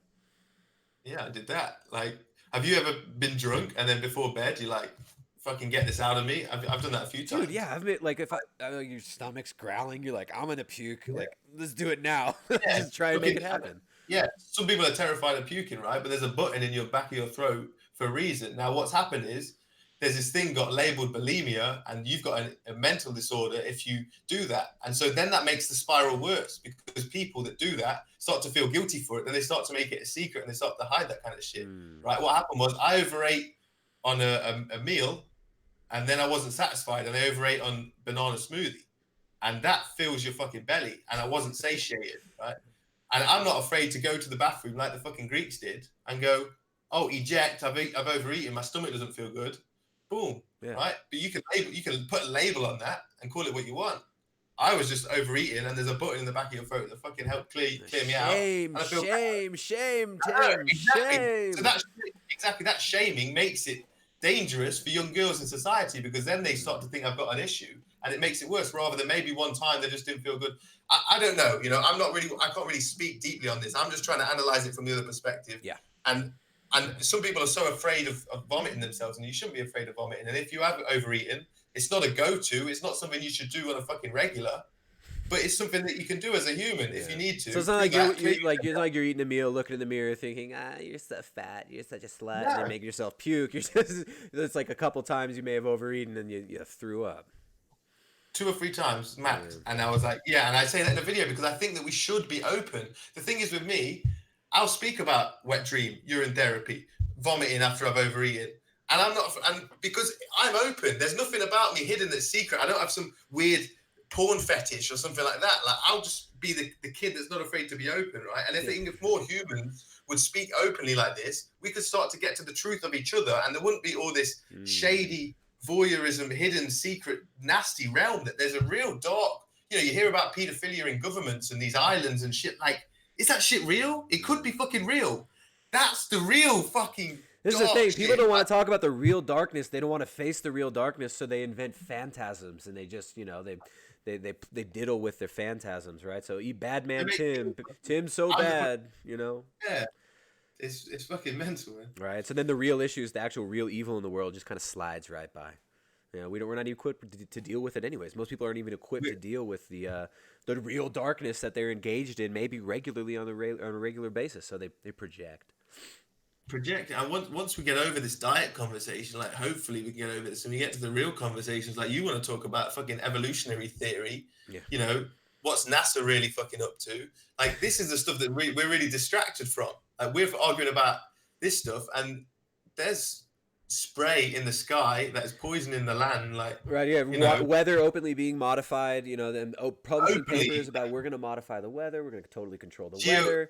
Yeah, I did that. Like, have you ever been drunk and then before bed you're like, fucking get this out of me? I've done that a few times. Dude, yeah, I've been like, if your stomach's growling, you're like, I'm gonna puke. Yeah. Like, let's do it now. Just try and make it happen. Yeah, some people are terrified of puking, right? But there's a button in your back of your throat for a reason. Now, what's happened is there's this thing got labeled bulimia, and you've got a mental disorder if you do that. And so then that makes the spiral worse because people that do that start to feel guilty for it. Then they start to make it a secret and they start to hide that kind of shit, right? What happened was I overate on a meal, and then I wasn't satisfied, and I overate on banana smoothie, and that fills your fucking belly, and I wasn't satiated, right? And I'm not afraid to go to the bathroom like the fucking Greeks did and go, oh, eject, I've overeaten, my stomach doesn't feel good. Boom, right? But you can put a label on that and call it what you want. I was just overeating, and there's a button in the back of your throat that fucking helped clear me out. Shame, Tim, shame. So that shaming makes it dangerous for young girls in society, because then they start to think I've got an issue, and it makes it worse, rather than maybe one time they just didn't feel good. I don't know, I can't really speak deeply on this. I'm just trying to analyze it from the other perspective. Yeah. And some people are so afraid of vomiting themselves, and you shouldn't be afraid of vomiting. And if you have overeaten, it's not a go-to. It's not something you should do on a fucking regular, but it's something that you can do as a human if you need to. So it's not like you're eating a meal, looking in the mirror, thinking, you're so fat, you're such a slut, and then making yourself puke. It's like a couple times you may have overeaten and you threw up. 2 or 3 times max. And I was like, and I say that in the video because I think that we should be open. The thing is with me, I'll speak about wet dream, urine therapy, vomiting after I've overeaten. And I'm not, and because I'm open, there's nothing about me hidden that's secret. I don't have some weird porn fetish or something like that. Like, I'll just be the kid that's not afraid to be open, right? And if more humans would speak openly like this, we could start to get to the truth of each other, and there wouldn't be all this shady voyeurism, hidden, secret, nasty realm. That there's a real dark. You hear about pedophilia in governments and these islands and shit. Like, is that shit real? It could be fucking real. That's the real fucking. This is the thing. People don't want to talk about the real darkness. They don't want to face the real darkness, so they invent phantasms, and they just, they diddle with their phantasms, right? So, bad man Tim's so bad, Yeah, it's fucking mental, man. Right. So then the real issues, the actual real evil in the world, just kind of slides right by. We're not even equipped to deal with it anyways. Most people aren't even equipped to deal with the real darkness that they're engaged in, maybe regularly on a regular basis. So they project. And once we get over this diet conversation, like, hopefully we can get over this and we get to the real conversations. Like, you want to talk about fucking evolutionary theory, what's NASA really fucking up to? Like, this is the stuff that we're really distracted from. Like, we're arguing about this stuff, and there's spray in the sky that is poisoning the land. Like, right, yeah, weather openly being modified. Then publishing papers about we're going to modify the weather. We're going to totally control the weather.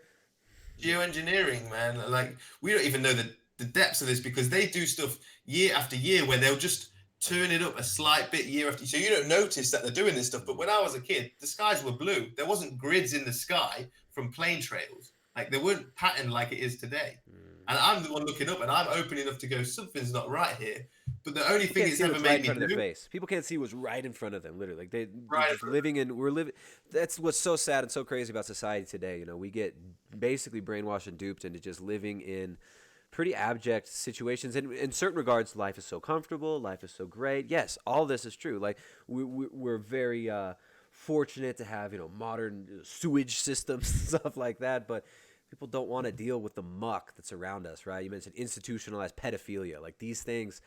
Geoengineering, man. Like, we don't even know the depths of this, because they do stuff year after year where they'll just turn it up a slight bit year after year. So you don't notice that they're doing this stuff. But when I was a kid, the skies were blue. There wasn't grids in the sky from plane trails. Like, they weren't patterned like it is today. And I'm the one looking up, and I'm open enough to go, something's not right here. But the only thing it's ever made me do. Their face. People can't see what's right in front of them, literally. Like, we're just living. That's what's so sad and so crazy about society today. We get basically brainwashed and duped into just living in pretty abject situations. And in certain regards, life is so comfortable. Life is so great. Yes, all this is true. Like, we're very fortunate to have, modern sewage systems and stuff like that. But people don't want to deal with the muck that's around us, right? You mentioned institutionalized pedophilia. Like, these things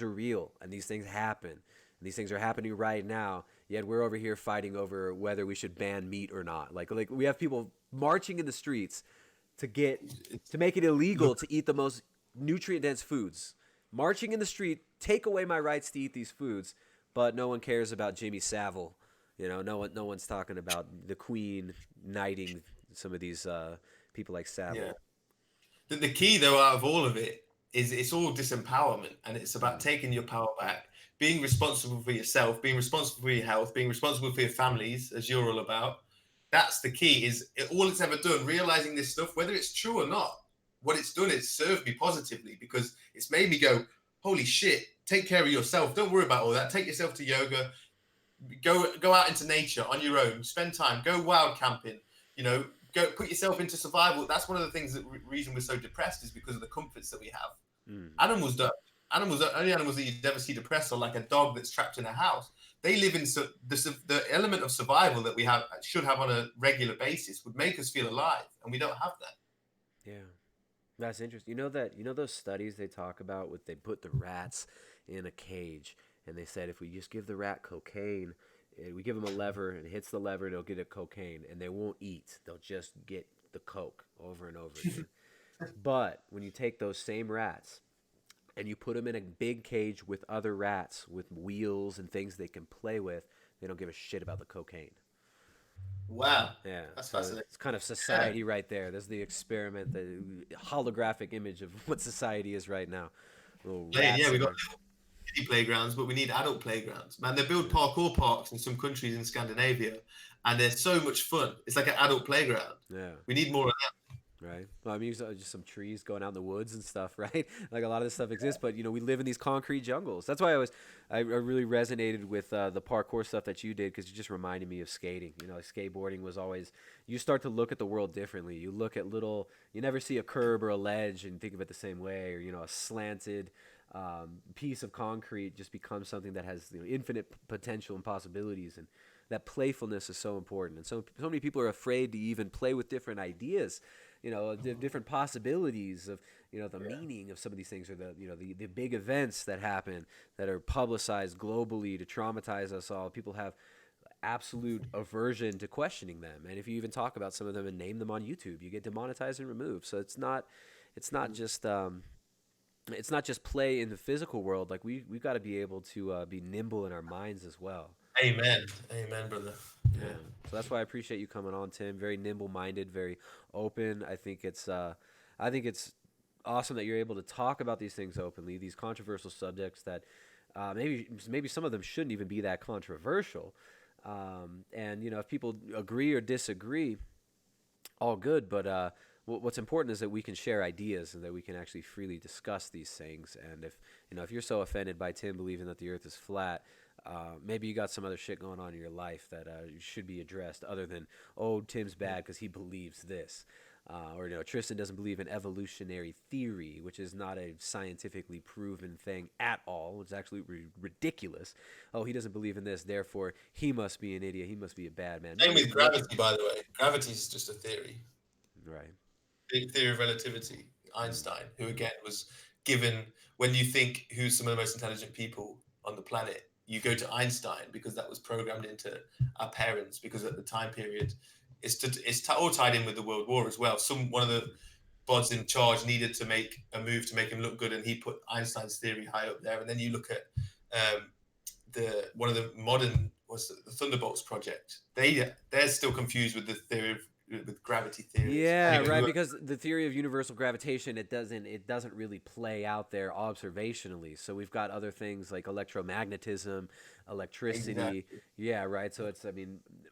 are real, and these things happen. And these things are happening right now, yet we're over here fighting over whether we should ban meat or not. Like we have people marching in the streets to make it illegal to eat the most nutrient-dense foods. Marching in the street, take away my rights to eat these foods, but no one cares about Jimmy Savile. No one's talking about the Queen knighting some of these people like Savile. Yeah. The key, though, out of all of it is it's all disempowerment, and it's about taking your power back, being responsible for yourself, being responsible for your health, being responsible for your families, as you're all about. That's the key. All it's ever done, realizing this stuff, whether it's true or not, what it's done is served me positively, because it's made me go, holy shit, take care of yourself. Don't worry about all that. Take yourself to yoga. Go out into nature on your own. Spend time. Go wild camping. Go put yourself into survival. That's one of the things that reason we're so depressed is because of the comforts that we have. Animals don't. Only animals that you'd ever see depressed are like a dog that's trapped in a house. They live in the element of survival that we should have on a regular basis would make us feel alive, and we don't have that. Yeah, that's interesting. Those studies they talk about with they put the rats in a cage, and they said if we just give the rat cocaine, we give them a lever, and it hits the lever, and it'll get a cocaine, and they won't eat. They'll just get the coke over and over again. But when you take those same rats and you put them in a big cage with other rats with wheels and things they can play with, they don't give a shit about the cocaine. Wow. Yeah. That's fascinating. It's kind of society right there. There's the experiment, the holographic image of what society is right now. Yeah, we got kiddie playgrounds, but we need adult playgrounds. Man, they build parkour parks in some countries in Scandinavia, and they're so much fun. It's like an adult playground. Yeah. We need more of that. Right. Well, I mean, just some trees going out in the woods and stuff, right? Like a lot of this stuff exists, but we live in these concrete jungles. That's why I really resonated with the parkour stuff that you did, because you just reminded me of skating. Skateboarding was always, you start to look at the world differently. You look at you never see a curb or a ledge and think of it the same way, or a slanted piece of concrete just becomes something that has infinite potential and possibilities, and that playfulness is so important. And so many people are afraid to even play with different ideas. Different possibilities of, the meaning of some of these things, or the big events that happen that are publicized globally to traumatize us all. People have absolute aversion to questioning them. And if you even talk about some of them and name them on YouTube, you get demonetized and removed. So it's not just play in the physical world. Like we've got to be able to be nimble in our minds as well. Amen, amen, brother. Yeah. So that's why I appreciate you coming on, Tim. Very nimble-minded, very open. I think it's awesome that you're able to talk about these things openly, these controversial subjects that maybe some of them shouldn't even be that controversial. And if people agree or disagree, all good. But what's important is that we can share ideas and that we can actually freely discuss these things. And if you're so offended by Tim believing that the Earth is flat, maybe you got some other shit going on in your life that should be addressed, other than, oh, Tim's bad because he believes this. Or Tristan doesn't believe in evolutionary theory, which is not a scientifically proven thing at all. It's actually ridiculous. Oh, he doesn't believe in this, therefore he must be an idiot. He must be a bad man. Same with gravity, by the way. Gravity is just a theory. Right. The theory of relativity. Einstein, who again was given, when you think who's some of the most intelligent people on the planet, you go to Einstein because that was programmed into our parents, because at the time period, it's all tied in with the World War as well. One of the bods in charge needed to make a move to make him look good, and he put Einstein's theory high up there. And then you look at one of the modern was the Thunderbolts project. They're still confused with the theory with gravity theory. Yeah, right. Because the theory of universal gravitation, it doesn't really play out there observationally. So we've got other things like electromagnetism, electricity. Exactly. Yeah, right. So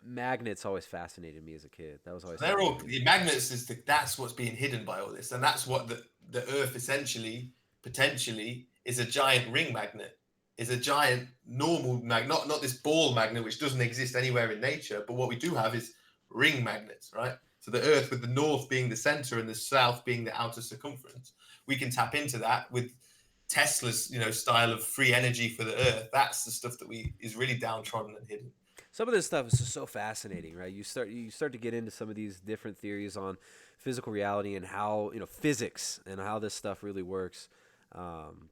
magnets always fascinated me as a kid. That was always. They're all the magnets that's what's being hidden by all this, and that's what the Earth essentially potentially is a giant ring magnet. Is a giant normal magnet, not this ball magnet which doesn't exist anywhere in nature. But what we do have is ring magnets, right? So the Earth, with the north being the center and the south being the outer circumference, we can tap into that with Tesla's style of free energy for the Earth. That's the stuff that is really downtrodden and hidden. Some of this stuff is just so fascinating, right? You start to get into some of these different theories on physical reality and how physics and how this stuff really works.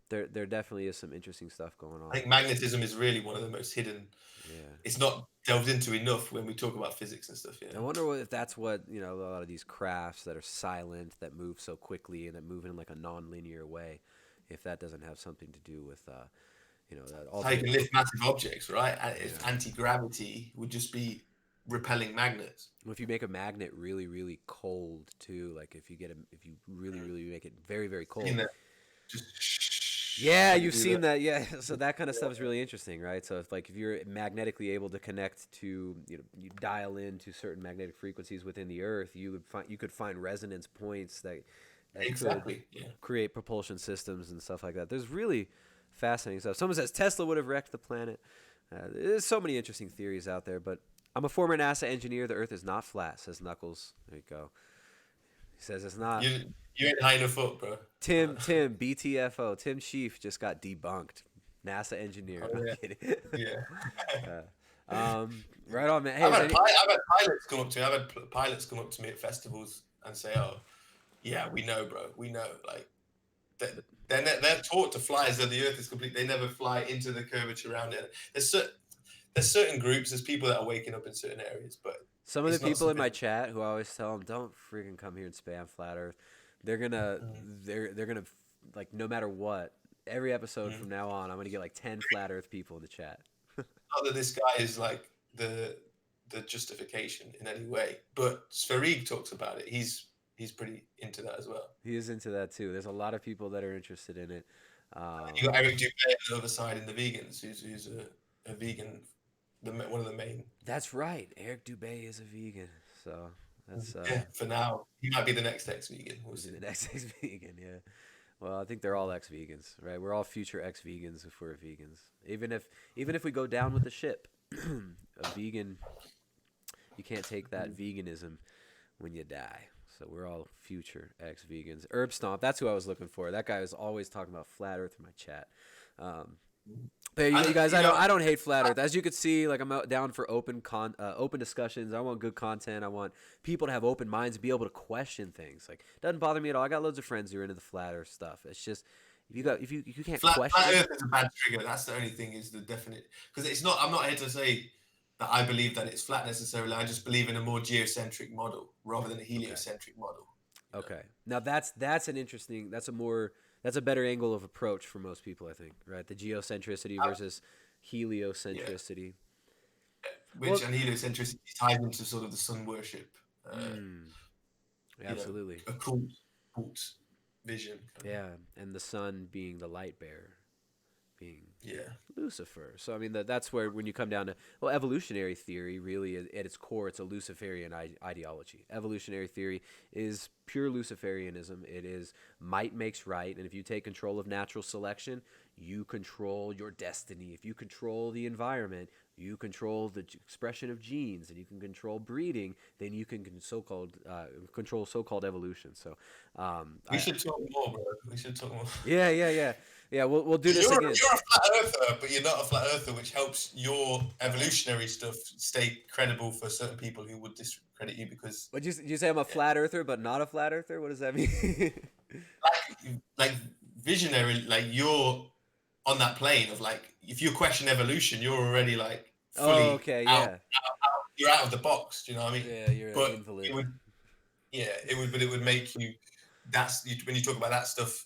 There definitely is some interesting stuff going on. I think magnetism is really one of the most hidden. Yeah. It's not delved into enough when we talk about physics and stuff. Yeah. I wonder if that's what a lot of these crafts that are silent, that move so quickly, and that move in like a non-linear way, if that doesn't have something to do with that. How you can lift massive objects, right? If anti-gravity would just be repelling magnets. If you make a magnet really, really cold too, like if you really, really make it very, very cold. Yeah, you've seen that. Yeah, so that kind of stuff is really interesting, right? So if you're magnetically able to connect to, you dial into certain magnetic frequencies within the Earth, you could find resonance points that exactly could create propulsion systems and stuff like that. There's really fascinating stuff. Someone says Tesla would have wrecked the planet. There's so many interesting theories out there, but I'm a former NASA engineer. The Earth is not flat, says Knuckles. There you go. He says it's not. You ain't high enough up, bro. Tim, BTFO. Tim Shieff just got debunked. NASA engineer. Oh, yeah. I'm kidding. Yeah. Right on, man. Hey, I've had pilots come up to me. I've had pilots come up to me at festivals and say, "Oh, yeah, we know, bro. We know." Like, they're taught to fly as though the Earth is complete. They never fly into the curvature around it. There's certain groups. There's people that are waking up in certain areas, but some of the people in my chat who I always tell them, don't freaking come here and spam flat Earth. They're gonna like, no matter what, every episode from now on, I'm gonna get like 10 flat Earth people in the chat. Not that this guy is like the justification in any way, but Sferig talks about it. He's pretty into that as well. He is into that too. There's a lot of people that are interested in it. You got Eric Dubé on the other side in the vegans, who's a vegan, one of the main. That's right. Eric Dubé is a vegan, so. That's, for now, he might be the next ex-vegan. We'll see. The next ex-vegan, yeah. Well, I think they're all ex-vegans, right? We're all future ex-vegans if we're vegans. Even if we go down with the ship, a vegan, you can't take that veganism when you die. So we're all future ex-vegans. Herb Stomp, that's who I was looking for. That guy was always talking about flat Earth in my chat. But you guys, I don't hate flat Earth. As you can see, like, I'm down for open discussions. I want good content. I want people to have open minds, be able to question things. Like, it doesn't bother me at all. I got loads of friends who are into the flat Earth stuff. It's just if you can't question flat Earth is a bad trigger. That's the only thing, is the definite, because it's not. I'm not here to say that I believe that it's flat necessarily. I just believe in a more geocentric model rather than a heliocentric model. Okay. Now that's an interesting. That's a better angle of approach for most people, I think, right? The geocentricity versus heliocentricity. which and heliocentricity ties into sort of the sun worship. Absolutely. A cult vision. Yeah, and the sun being the light bearer, being Lucifer. So I mean that's where when you come down to evolutionary theory, really at its core, it's a Luciferian ideology. Evolutionary theory is pure Luciferianism. It is might makes right, and if you take control of natural selection, you control your destiny. If you control the environment, you control the expression of genes, and you can control breeding. Then you can control so-called evolution. So we should talk more, bro. We should talk more. Yeah, we'll do this again. You're a flat earther, but you're not a flat earther, which helps your evolutionary stuff stay credible for certain people who would discredit you because. Would you say I'm a flat earther, but not a flat earther? What does that mean? like visionary, like you're on that plane of like, if you question evolution, you're already like fully you're out of the box. Do you know what I mean? Yeah, you're an invalid. It would make you. When you talk about that stuff.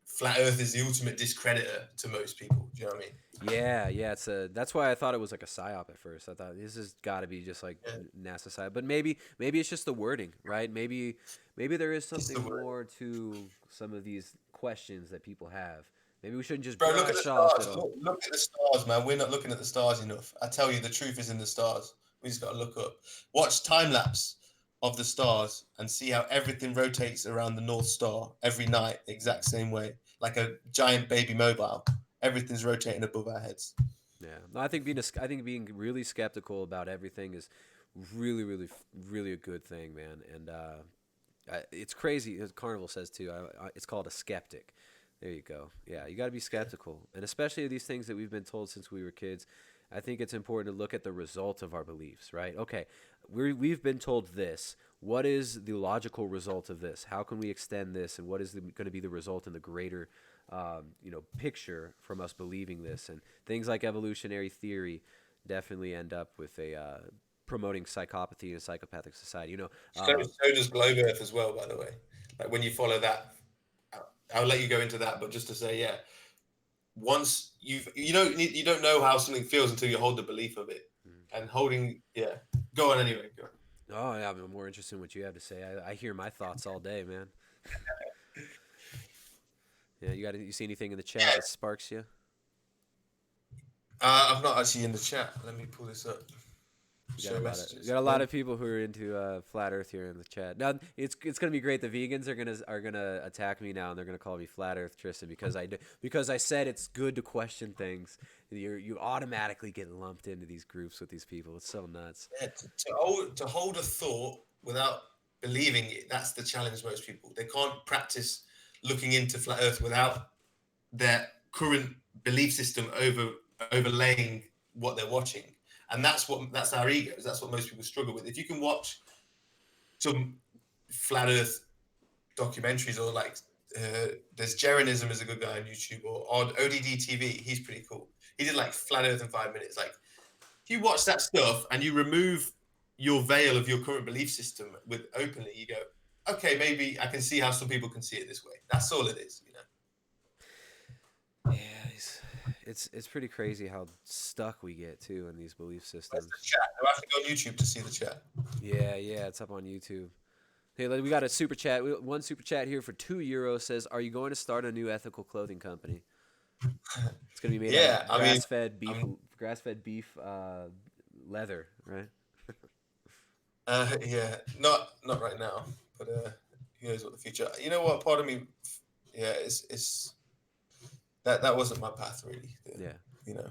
Flat Earth is the ultimate discreditor to most people. Do you know what I mean? Yeah. That's why I thought it was like a psyop at first. I thought this has got to be just like NASA psyop, but maybe it's just the wording, right? Maybe there is something more to some of these questions that people have. Maybe we shouldn't just look at the stars. Look at the stars, man. We're not looking at the stars enough. I tell you, the truth is in the stars. We just got to look up. Watch time lapse of the stars and see how everything rotates around the North Star every night, the exact same way. Like a giant baby mobile, everything's rotating above our heads. Yeah, no, I think being really skeptical about everything is really a good thing, man. And it's crazy, as Carnivore says too. It's called a skeptic. There you go. Yeah, you got to be skeptical, and especially these things that we've been told since we were kids. I think it's important to look at the result of our beliefs, right? Okay, we've been told this. What is the logical result of this? How can we extend this? And what is going to be the result in the greater, picture from us believing this? And things like evolutionary theory definitely end up with promoting psychopathy in a psychopathic society. So does Globe Earth as well, by the way. Like when you follow that, I'll let you go into that, but just to say, once you don't know how something feels until you hold the belief of it, and holding, go on anyway. Go on. Oh yeah, I'm more interested in what you have to say. I hear my thoughts all day, man. Yeah, you see anything in the chat that sparks you? I'm not actually in the chat. Let me pull this up. You got a lot of people who are into flat Earth here in the chat. Now it's gonna be great. The vegans are gonna attack me now, and they're gonna call me flat Earth Tristan because I said it's good to question things. You automatically get lumped into these groups with these people. It's so nuts. Yeah, to hold a thought without believing it, that's the challenge. Most people, they can't practice looking into flat Earth without their current belief system overlaying what they're watching. And that's our egos. That's what most people struggle with. If you can watch some flat Earth documentaries, or like there's Jeranism is a good guy on YouTube, or on ODD TV, he's pretty cool. He did like flat Earth in 5 minutes. Like if you watch that stuff and you remove your veil of your current belief system with openly, you go, okay, maybe I can see how some people can see it this way. That's all it is, Yeah, it's pretty crazy how stuck we get too in these belief systems. That's the chat. I have to go on YouTube to see the chat. Yeah, it's up on YouTube. Hey, we got a super chat. One super chat here for €2 says, "Are you going to start a new ethical clothing company?" It's gonna be made out of grass-fed beef leather, right? Not right now, but who knows what the future. You know what? Part of me, it's that wasn't my path really.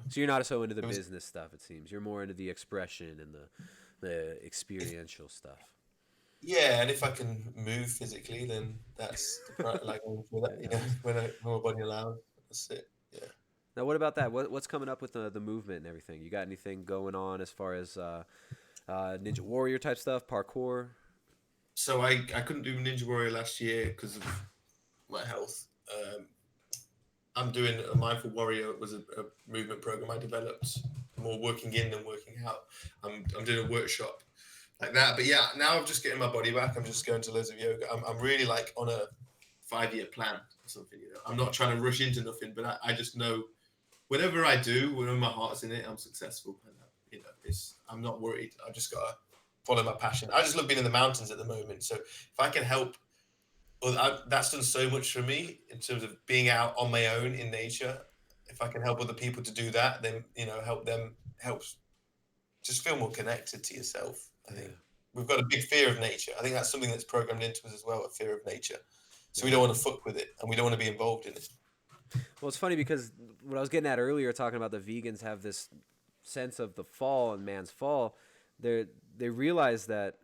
So you're not so into the business stuff. It seems you're more into the expression and the experiential stuff. Yeah, and if I can move physically, then that's like when my body allows. That's it. Yeah. Now, what about that? What's coming up with the movement and everything? You got anything going on as far as Ninja Warrior type stuff, parkour? So I couldn't do Ninja Warrior last year because of my health. I'm doing a Mindful Warrior. It was a movement program I developed, more working in than working out. I'm doing a workshop like that. But yeah, now I'm just getting my body back. I'm just going to loads of yoga. I'm really like on a 5-year plan or something. I'm not trying to rush into nothing, but I just know whatever I do, whenever my heart's in it, I'm successful. I'm not worried. I just gotta follow my passion. I just love being in the mountains at the moment. So if I can help, that's done so much for me in terms of being out on my own in nature. If I can help other people to do that, then help them helps just feel more connected to yourself. I think we've got a big fear of nature. I think that's something that's programmed into us as well, a fear of nature. So we don't want to fuck with it, and we don't want to be involved in it. Well, it's funny because what I was getting at earlier, talking about the vegans have this sense of the fall and man's fall. They realize that,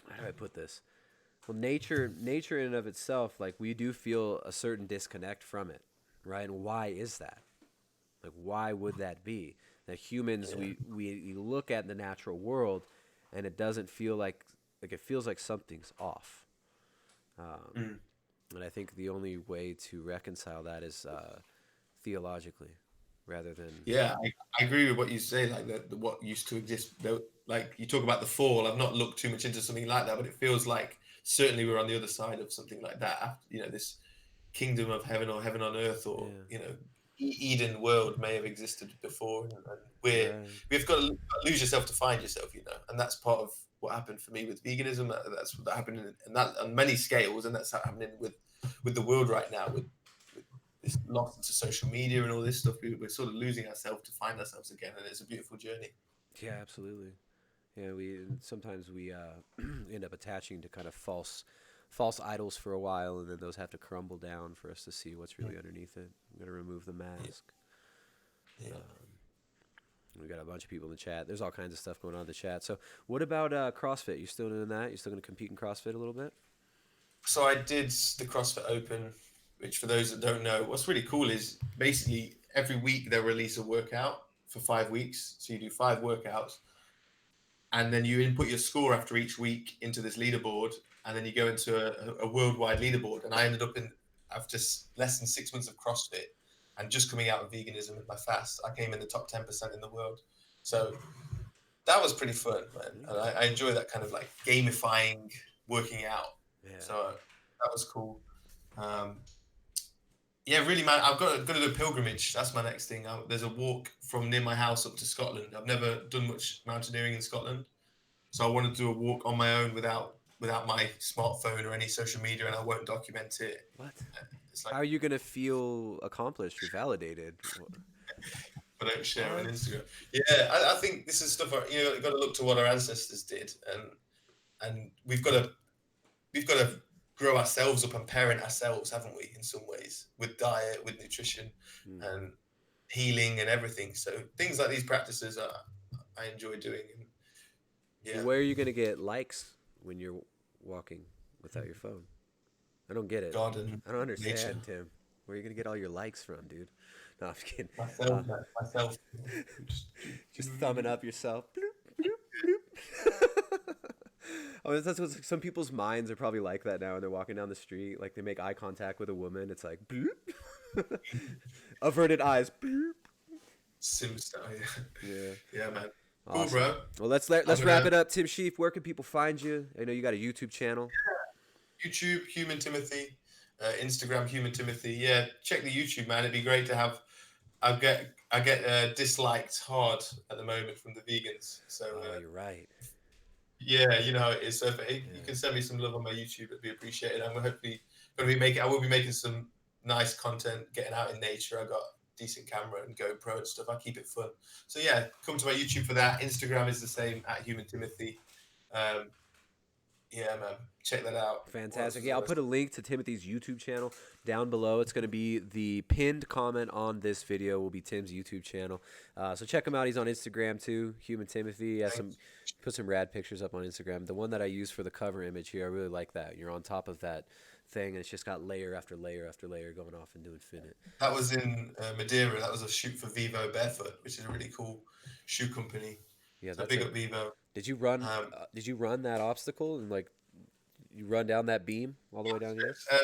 how do I put this? Well, nature in and of itself, like, we do feel a certain disconnect from it, right? And why is that? Like, why would that be? That humans, we look at the natural world, and it doesn't feel like it feels like something's off. And I think the only way to reconcile that is theologically, rather than I agree with what you say. Like what used to exist, like you talk about the fall. I've not looked too much into something like that, but it feels like certainly we're on the other side of something like that. After, this kingdom of heaven or heaven on earth, or Eden world may have existed before, and we've got to lose yourself to find yourself, and that's part of what happened for me with veganism. That's what happened, and that on many scales, and that's happening with the world right now, with this lost into social media and all this stuff. We're sort of losing ourselves to find ourselves again, and it's a beautiful journey. Yeah, absolutely. Yeah, sometimes we end up attaching to kind of false idols for a while, and then those have to crumble down for us to see what's really underneath it. We're gonna remove the mask. We got a bunch of people in the chat. There's all kinds of stuff going on in the chat. So, what about CrossFit? You still doing that? You still gonna compete in CrossFit a little bit? So I did the CrossFit Open, which for those that don't know, what's really cool is basically every week they'll release a workout for 5 weeks. So you do 5 workouts, and then you input your score after each week into this leaderboard, and then you go into a worldwide leaderboard. And I ended up after less than 6 months of CrossFit and just coming out of veganism with my fast, I came in the top 10% in the world. So that was pretty fun, man. And I enjoy that kind of like gamifying working out. Yeah. So that was cool. Really, man. I've got to do a pilgrimage. That's my next thing. There's a walk from near my house up to Scotland. I've never done much mountaineering in Scotland, so I want to do a walk on my own without my smartphone or any social media, and I won't document it. What? It's like, how are you gonna feel accomplished or validated? I don't share on Instagram. Yeah, I think this is stuff. You've got to look to what our ancestors did, and we've got to grow ourselves up and parent ourselves, haven't we? In some ways, with diet, with nutrition, and healing and everything. So things like these practices I enjoy doing. And where are you gonna get likes when you're walking without your phone? I don't get it. Garden. I don't understand, nature. Tim. Where are you gonna get all your likes from, dude? No, I'm just kidding. Myself. Just thumbing up yourself. Bloop, bloop, bloop. Oh, that's what some people's minds are probably like that now when they're walking down the street. Like, they make eye contact with a woman. It's like, bloop. Averted eyes. Bloop. Sim style. Yeah, man. Awesome. Cool, bro. Well, let's wrap it up. Tim Shieff, where can people find you? I know you got a YouTube channel. YouTube, Human Timothy. Instagram, Human Timothy. Yeah, check the YouTube, man. It'd be great to have. I get disliked hard at the moment from the vegans. So you're right. Yeah, you know how it is. So if you can send me some love on my YouTube, it'd be appreciated. And we're hopefully going to be making. I will be making some nice content, getting out in nature. I got a decent camera and GoPro and stuff. I keep it fun. So yeah, come to my YouTube for that. Instagram is the same at Human Timothy. Yeah, man, check that out. Fantastic. Yeah, I'll put a link to Timothy's YouTube channel down below. It's going to be the pinned comment on this video will be Tim's YouTube channel. So check him out. He's on Instagram too, Human Timothy. He has put some rad pictures up on Instagram. The one that I use for the cover image here, I really like that. You're on top of that thing, and it's just got layer after layer after layer going off into infinite. That was in Madeira. That was a shoot for Vivo Barefoot, which is a really cool shoe company. Yeah, so big up Vivo. Did you run? Did you run that obstacle and like you run down that beam all the way down here? No,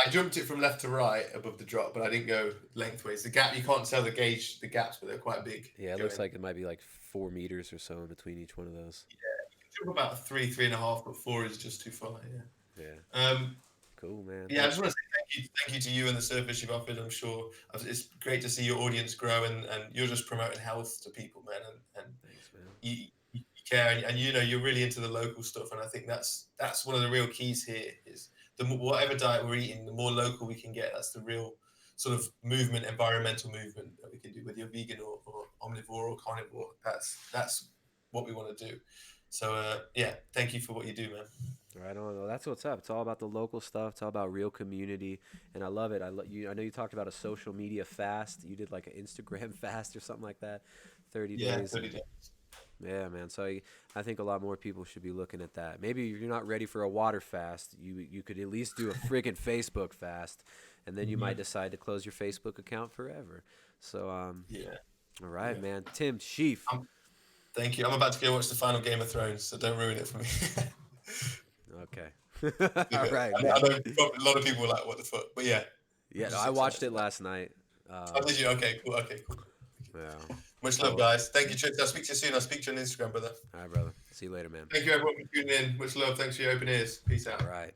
I jumped it from left to right above the drop, but I didn't go lengthways. The gap, you can't tell the gaps, but they're quite big. Yeah, it looks like it might be like 4 meters or so in between each one of those. Yeah, you can jump about 3.5, but 4 is just too far. Yeah. Cool, man. Yeah, I just want to say thank you to you and the service you've offered. I'm sure it's great to see your audience grow, and you're just promoting health to people, man. And you care, and you know you're really into the local stuff, and I think that's one of the real keys here is whatever diet we're eating, the more local we can get, that's the real sort of movement, environmental movement that we can do, whether you're vegan or omnivore or carnivore. That's what we want to do. So yeah, thank you for what you do, man. Right on. Well, that's what's up. It's all about the local stuff. It's all about real community, and I love it. I know you talked about a social media fast. You did like an Instagram fast or something like that, 30 Yeah, days. 30 days. Yeah, man. So I think a lot more people should be looking at that. Maybe you're not ready for a water fast. You could at least do a friggin' Facebook fast, and then you might decide to close your Facebook account forever. So Yeah. all right, Yeah. man. Tim Shieff. Thank you. I'm about to go watch the final Game of Thrones, so don't ruin it for me. Okay. All right, I man. know probably a lot of people are like, what the fuck? But yeah. Yeah, I'm no, just I watched excited. it last night. Oh, did you? Okay, cool. Okay, cool. Yeah. Much love, guys. Thank you, Trips. I'll speak to you soon. I'll speak to you on Instagram, brother. All right, brother. See you later, man. Thank you, everyone, for tuning in. Much love. Thanks for your open ears. Peace out. All right.